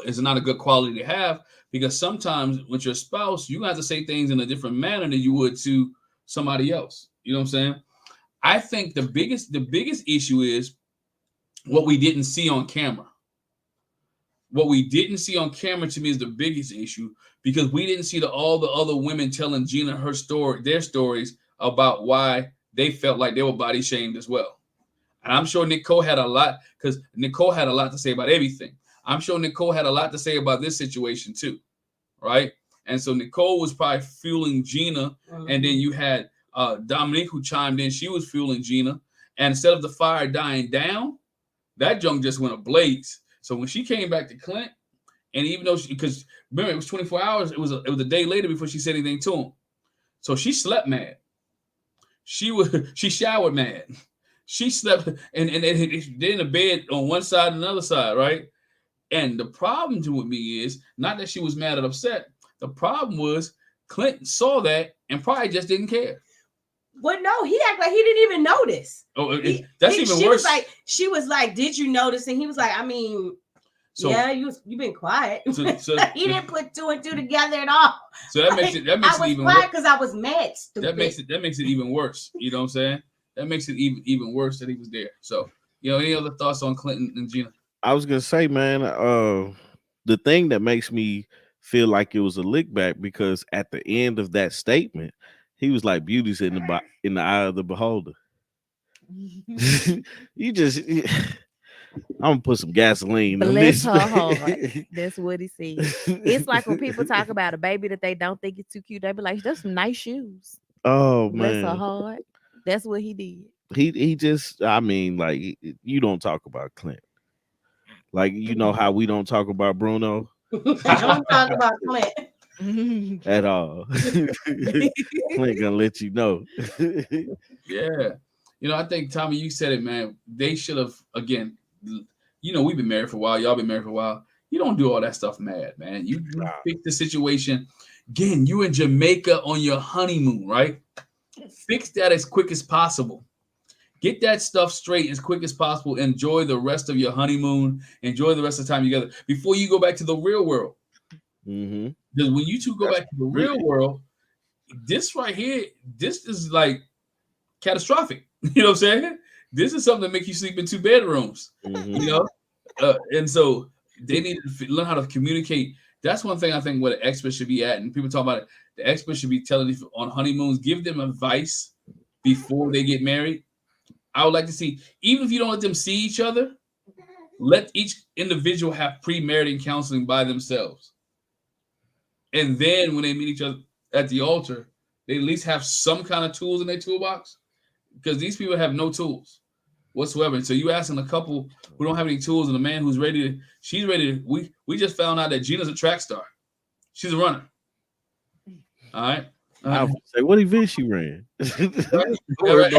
is not a good quality to have, because sometimes with your spouse, you have to say things in a different manner than you would to somebody else. You know what I'm saying? I think the biggest issue is what we didn't see on camera. What we didn't see on camera, to me, is the biggest issue, because we didn't see all the other women telling Gina their stories about why they felt like they were body shamed as well. And I'm sure Nicole had a lot, because Nicole had a lot to say about everything. I'm sure Nicole had a lot to say about this situation too, right? And so Nicole was probably fueling Gina, and then you had Dominique, who chimed in, she was fueling Gina. And instead of the fire dying down, that junk just went ablaze. So when she came back to Clint, and even though because remember it was 24 hours, it was a day later before she said anything to him. So she slept mad. She showered mad. She slept and in a bed on one side and another side, right? And the problem with me is not that she was mad and upset. The problem was Clinton saw that and probably just didn't care. Well, no, he acted like he didn't even notice. Oh, that's even worse. She was like, "Did you notice?" And he was like, "I mean, yeah, you've been quiet." So he didn't put 2 and 2 together at all. So that makes it even worse because I was mad. Stupid. That makes it even worse. You know what I'm saying? That makes it even worse that he was there. So, any other thoughts on Clinton and Gina? I was gonna say, man, the thing that makes me feel like it was a lick back because at the end of that statement, he was like, "Beauty's in the eye of the beholder." I'm gonna put some gasoline. Bless her heart. That's what he said. It's like when people talk about a baby that they don't think is too cute, they be like, "That's some nice shoes." Oh Bless man, her heart. That's what he did. He just, I mean, like you don't talk about Clint, like you know how we don't talk about Bruno. Don't talk about Clint at all. Clint gonna let you know. Yeah. I think, Tommy, you said it, man. They should have, again, we've been married for a while. Y'all been married for a while. You don't do all that stuff mad, man. You fix the situation. Again, you in Jamaica on your honeymoon, right? Fix that as quick as possible. Get that stuff straight as quick as possible. Enjoy the rest of your honeymoon. Enjoy the rest of the time together before you go back to the real world. Mm-hmm. Because when you two go back to the real world, this right here, this is like catastrophic. You know what I'm saying? This is something that makes you sleep in 2 bedrooms. Mm-hmm. And so they need to learn how to communicate. That's one thing I think where the experts should be at. And people talk about it. The experts should be telling you on honeymoons, give them advice before they get married. I would like to see, even if you don't let them see each other, let each individual have pre-marriage counseling by themselves. And then when they meet each other at the altar, they at least have some kind of tools in their toolbox. Because these people have no tools whatsoever. So you asking a couple who don't have any tools and a man who's she's ready to, we just found out that Gina's a track star. She's a runner. All right. I would say, what event she ran? Right.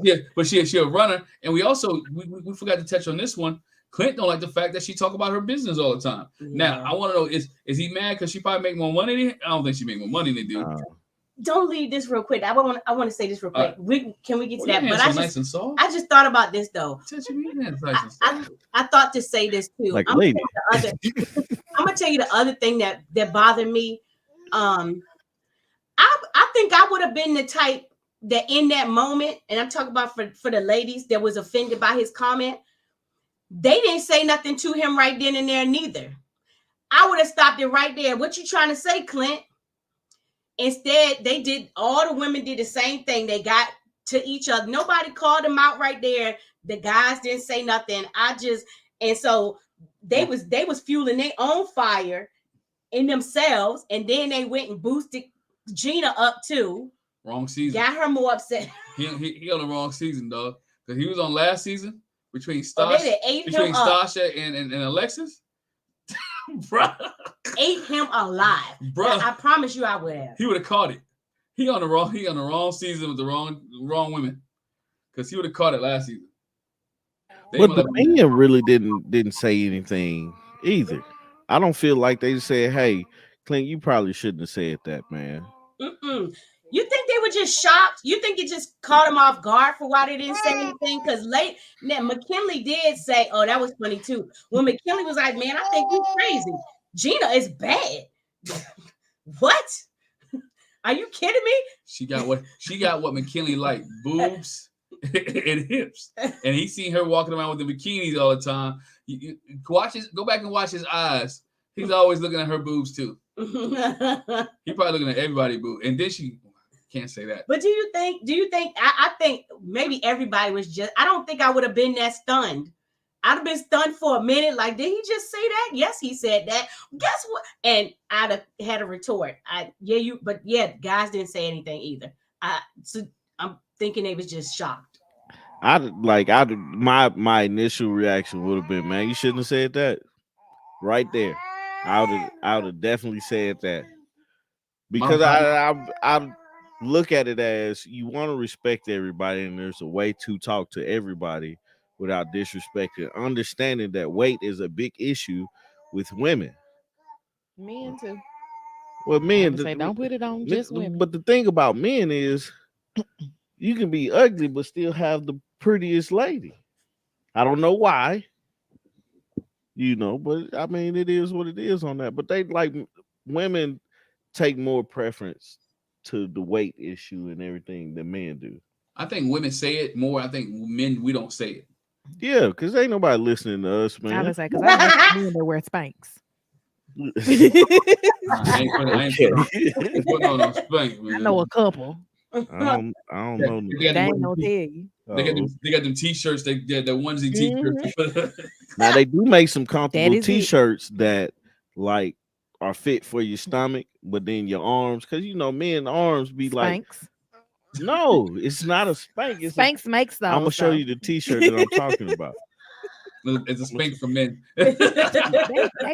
Yeah, but she's a runner. And we also, we forgot to touch on this one. Clint don't like the fact that she talk about her business all the time. Yeah. Now, I want to know, is he mad because she probably make more money than him? I don't think she make more money than they do. Don't leave this real quick. I want to say this real quick. Can we get to that? But I just thought about this though. I thought to say this too. Like I'm gonna tell you the other thing that bothered me. I think I would have been the type that in that moment, and I'm talking about for the ladies that was offended by his comment. They didn't say nothing to him right then and there neither. I would have stopped it right there. What you trying to say, Clint? Instead, all the women did the same thing. They got to each other. Nobody called them out right there. The guys didn't say nothing. And so they was fueling their own fire in themselves. And then they went and boosted Gina up too. Wrong season. Got her more upset. He on the wrong season, dog. Because he was on last season between Stasha and Alexis. Bruh. Ate him alive. Bruh. I promise you I would have. He would have caught it. He on the wrong season with the wrong women. Because he would have caught it last season. But the men really didn't say anything either. I don't feel like they said, "Hey, Clint, you probably shouldn't have said that, man." You think they were just shocked? You think it just caught them off guard for why they didn't say anything? Because McKinley did say, "Oh, that was funny too." When McKinley was like, "Man, I think you're crazy. Gina is bad." What? Are you kidding me? She got what McKinley liked, boobs and hips, and he seen her walking around with the bikinis all the time. Go back and watch his eyes. He's always looking at her boobs too. He probably looking at everybody's boob, and then she can't say that. But do you think? I think maybe everybody was just. I don't think I would have been that stunned. I'd have been stunned for a minute. Like, did he just say that? Yes, he said that. Guess what? And I'd have had a retort. Guys didn't say anything either. I'm thinking they was just shocked. My initial reaction would have been, man, you shouldn't have said that right there. I would have definitely said that because I look at it as you want to respect everybody, and there's a way to talk to everybody without disrespecting, understanding that weight is a big issue with women. Men too. Well, I men, would say don't put it on just women. but the thing about men is you can be ugly but still have the prettiest lady. I don't know why, but I mean it is what it is on that. But they like women take more preference to the weight issue and everything than men do. I think women say it more. I think men, we don't say it. Yeah, because ain't nobody listening to us, I man. would say because I know some men that wear Spanx. I ain't putting on no spank. I know a couple. I don't know. They ain't gonna tell you. They got them t-shirts. The onesie t-shirts. Now they do make some That comfortable is it. t-shirts that like are fit for your stomach, but then your arms, because men arms be like, Spanx. no, it's not a spank. It's Spanx makes those. I'm gonna show though. you the t-shirt that I'm talking about. It's a spank for men. They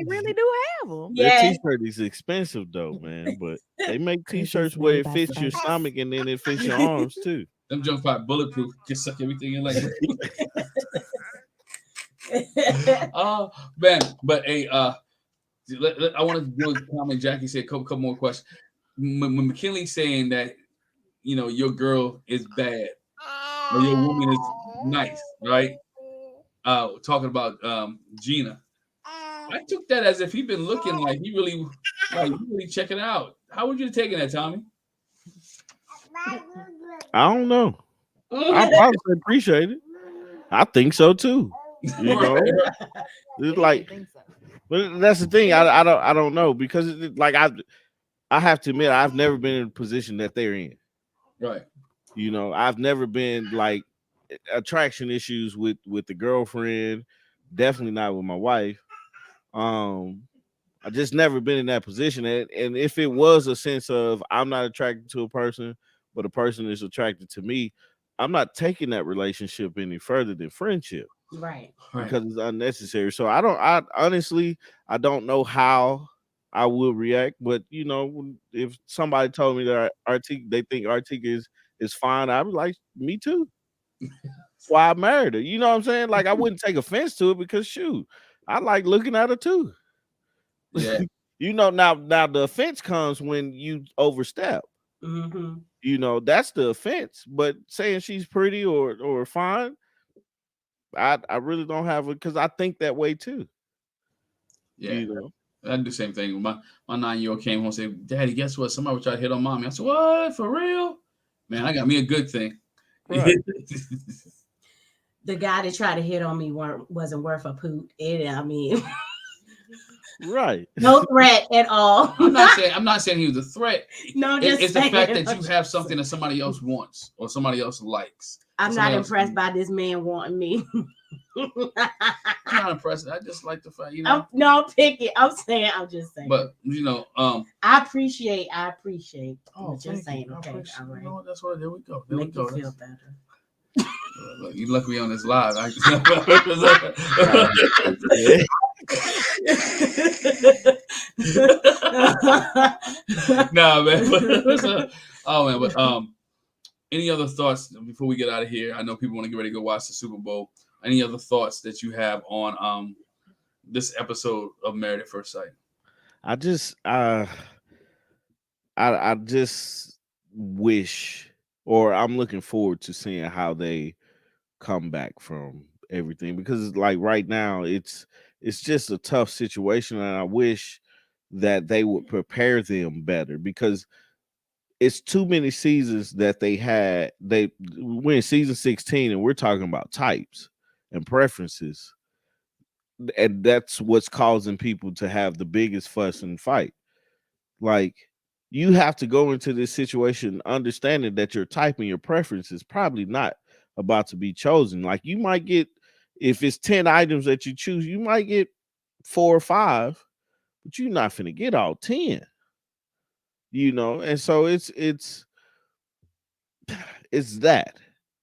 really do have them. That Yeah. t-shirt is expensive though, man. But they make Chris is t-shirts where made it by fits your Spanx. stomach and then it fits your arms too. Them junk fight bulletproof. Can suck everything in like. Oh man, but hey, I want to do a comment. Jackie said a couple more questions. When McKinley's saying that your girl is bad or your woman is nice, right? Talking about Gina, I took that as if he'd been looking like he really checking it out. How would you have taken that, Tommy? I don't know. I probably appreciate it. I think so too. It's like, but that's the thing. I don't know because I have to admit I've never been in a position that they're in. Right. I've never been like attraction issues with the girlfriend. Definitely not with my wife. I just never been in that position. And if it was a sense of I'm not attracted to a person, but a person is attracted to me, I'm not taking that relationship any further than friendship. Right. Because it's unnecessary. So I honestly don't know how I will react, but if somebody told me that they think Artika is fine, I was like, me too. That's why I married her. You know what I'm saying? Like I wouldn't take offense to it because shoot, I like looking at her too. Yeah. Now the offense comes when you overstep. Mm-hmm. That's the offense. But saying she's pretty or fine, I really don't have it because I think that way too. Yeah. I do the same thing. My 9-year-old came home and said, "Daddy, guess what? Somebody was trying to hit on mommy." I said, "What? For real? Man, I got me a good thing." Right. The guy that tried to hit on me wasn't worth a poot. Right. No threat at all. I'm not saying he was a threat. No, it's the fact that you have something that somebody else wants or somebody else likes. I'm not impressed by this man wanting me. I'm not impressed. I just like the fact, No, pick it. I'm just saying. But I appreciate. Oh, just saying. Okay, all right. That's what. There we go. Make you feel better. You lucky on this live. Nah, man. Oh man, but any other thoughts before we get out of here? I know people want to get ready to go watch the Super Bowl. Any other thoughts that you have on this episode of Married at First Sight? I just wish, or I'm looking forward to seeing how they come back from everything, because like right now it's just a tough situation, and I wish that they would prepare them better, because it's too many seasons that we're in season 16 and we're talking about types and preferences, and that's what's causing people to have the biggest fuss and fight. Like, you have to go into this situation understanding that your type and your preference is probably not about to be chosen. Like, you might get, if it's 10 items that you choose, you might get 4 or 5, but you're not finna get all 10. And so it's it's that,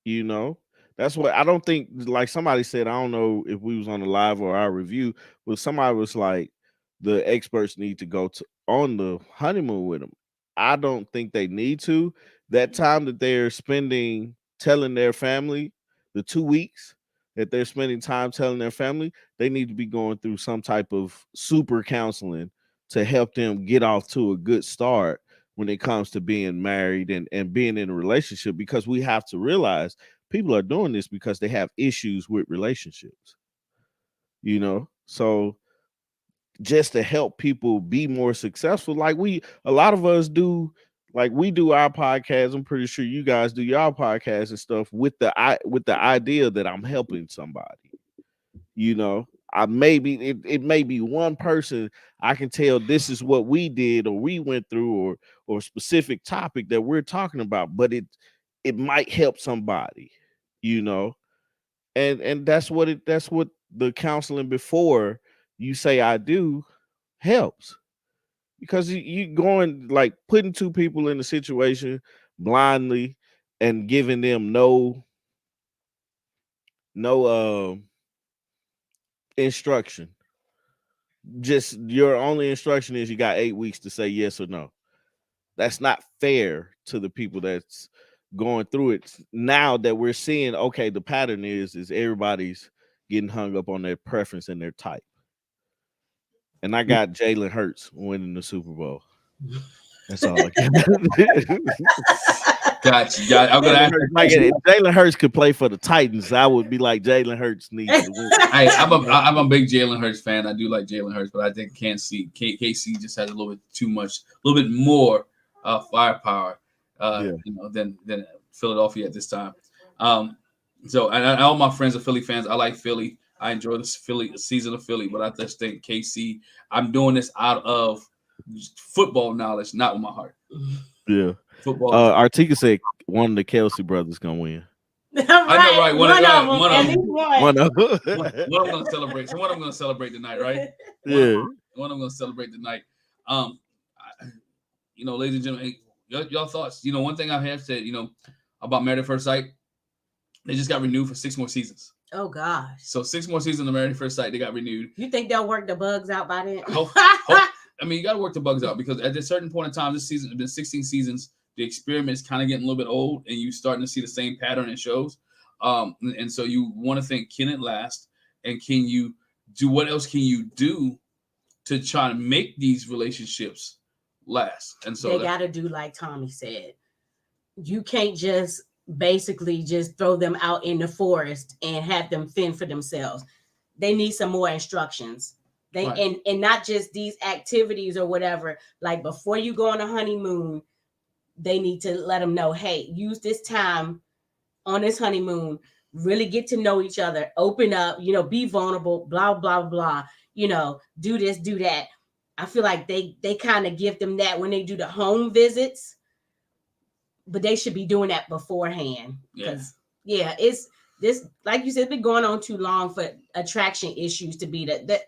you know. That's what I don't think. Like somebody said, I don't know if we was on the live or our review, but somebody was like, the experts need to go to on the honeymoon with them. I don't think they need to. That time that they're spending telling their family, the 2 weeks that they're spending time telling their family, they need to be going through some type of super counseling to help them get off to a good start when it comes to being married and being in a relationship, because we have to realize people are doing this because they have issues with relationships, you know. So just to help people be more successful, like a lot of us do, like we do our podcast. I'm pretty sure you guys do your podcast and stuff with the idea that I'm helping somebody, you know. I maybe it may be one person I can tell this is what we did or we went through, or a specific topic that we're talking about, but it might help somebody, you know. And that's what the counseling before you say I do helps, because you going like putting two people in a situation blindly and giving them no instruction. Just your only instruction is you got 8 weeks to say yes or no. That's not fair to the people that's going through it. Now that we're seeing, okay, the pattern is everybody's getting hung up on their preference and their type. And I got Jalen Hurts winning the Super Bowl. That's all I got. Gotcha. I'm gonna ask like if Jalen Hurts could play for the Titans, I would be like Jalen Hurts needs to win. I'm a big Jalen Hurts fan. I do like Jalen Hurts, but I think KC just has a little bit too much, a little bit more firepower, you know, than Philadelphia at this time. So and all my friends are Philly fans. I like Philly. I enjoy the season of Philly, but I just think KC. I'm doing this out of football knowledge, not with my heart. Yeah. Football. Artika said one of the Kelsey brothers gonna win. Right. I know, right? One of them. One I'm gonna celebrate. So one I'm gonna celebrate tonight, right? Yeah. One I'm gonna celebrate tonight. You know, ladies and gentlemen, y'all thoughts. You know, one thing I have said, you know, about Married at First Sight, they just got renewed for 6 more seasons. Oh gosh. So 6 more seasons of Married at First Sight, they got renewed. You think they'll work the bugs out by then? I mean, you got to work the bugs out, because at a certain point in time, this season, it's been 16 seasons. The experiment is kind of getting a little bit old, and you starting to see the same pattern in shows. And so you want to think, can it last? And can you do, what else can you do to try to make these relationships last? And so they got to do like Tommy said. You can't just basically just throw them out in the forest and have them fend for themselves. They need some more instructions. Right. And not just these activities or whatever. Like before you go on a honeymoon, they need to let them know, hey, use this time on this honeymoon, really get to know each other, open up, you know, be vulnerable, blah, blah, blah, you know, do this, do that. I feel like they kind of give them that when they do the home visits, but they should be doing that beforehand. Because it's this, like you said, it's been going on too long for attraction issues to be that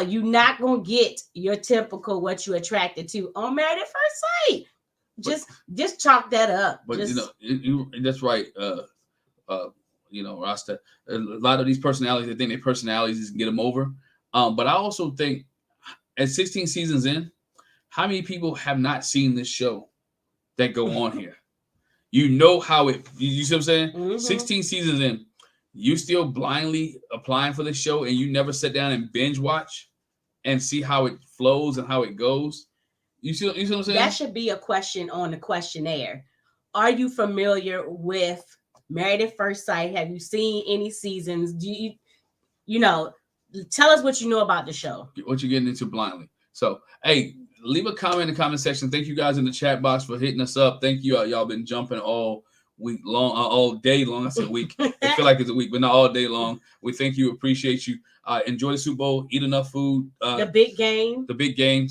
you're not gonna get your typical what you attracted to on Married at First Sight. Just chalk that up. But that's right. You know, Rasta. A lot of these personalities, they think their personalities can get them over. But I also think at 16 seasons in, how many people have not seen this show that go on here? You know how it. You see what I'm saying? Mm-hmm. 16 seasons in. You still blindly applying for the show, and you never sit down and binge watch and see how it flows and how it goes. You see what I'm saying? That should be a question on the questionnaire. Are you familiar with Married at First Sight? Have you seen any seasons? Do you know, tell us what you know about the show. What you're getting into blindly. So, hey, leave a comment in the comment section. Thank you guys in the chat box for hitting us up. Thank you. Y'all been jumping all week long, all day long. I said week. I feel like it's a week, but not all day long. We thank you, appreciate you. Enjoy the Super Bowl, eat enough food. The big game. The big game.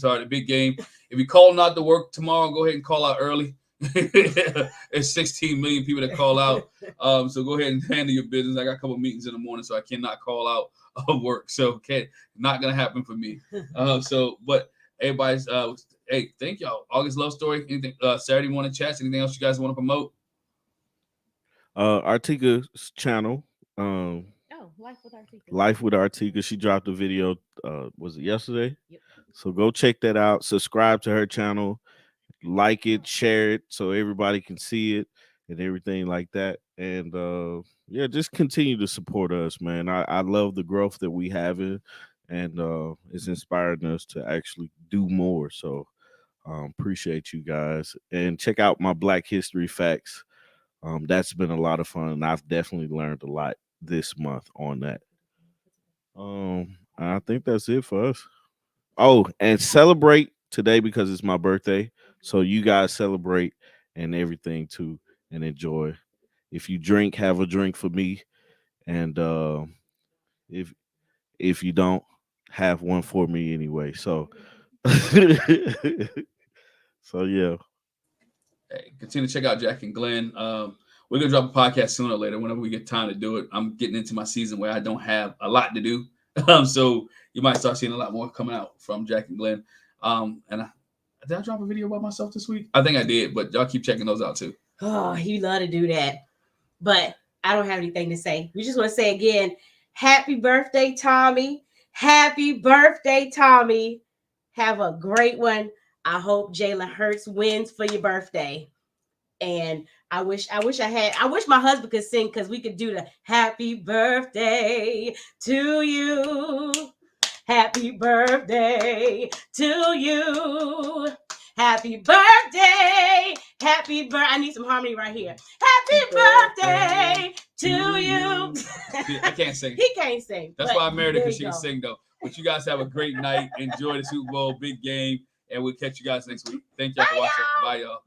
If you call not to work tomorrow, go ahead and call out early. There's 16 million people that call out. So go ahead and handle your business. I got a couple meetings in the morning, so I cannot call out of work. So not gonna happen for me. But everybody's hey, thank y'all. August Love Story. Anything Saturday morning chats? Anything else you guys want to promote? Artika's channel. Oh, Life with Artika. Life with Artika. She dropped a video. Was it yesterday? Yep. So go check that out. Subscribe to her channel. Like it, share it, so everybody can see it and everything like that. And yeah, just continue to support us, man. I love the growth that we have in, and it's inspiring us to actually do more. So appreciate you guys, and check out my Black History Facts. That's been a lot of fun, and I've definitely learned a lot this month on that. I think that's it for us. Oh, and celebrate today because it's my birthday. So you guys celebrate and everything too, and enjoy. If you drink, have a drink for me, and if if you don't, have one for me anyway. So, so yeah. Hey, continue to check out Jack and Glenn. We're gonna drop a podcast sooner or later whenever we get time to do it. I'm getting into my season where I don't have a lot to do, so you might start seeing a lot more coming out from Jack and Glenn. Did I drop a video about myself this week? I think I did, but y'all keep checking those out too. Oh, he love to do that, but I don't have anything to say. We just want to say again, happy birthday, Tommy! Happy birthday, Tommy! Have a great one. I hope Jalen Hurts wins for your birthday. And I wish my husband could sing, because we could do the happy birthday to you. Happy birthday to you. Happy birthday. Happy birthday. I need some harmony right here. Happy birthday to you. See, I can't sing. He can't sing. That's why I married her, because she can can sing though. But you guys have a great night. Enjoy the Super Bowl, big game, and we'll catch you guys next week. Thank y'all for watching. Bye, y'all.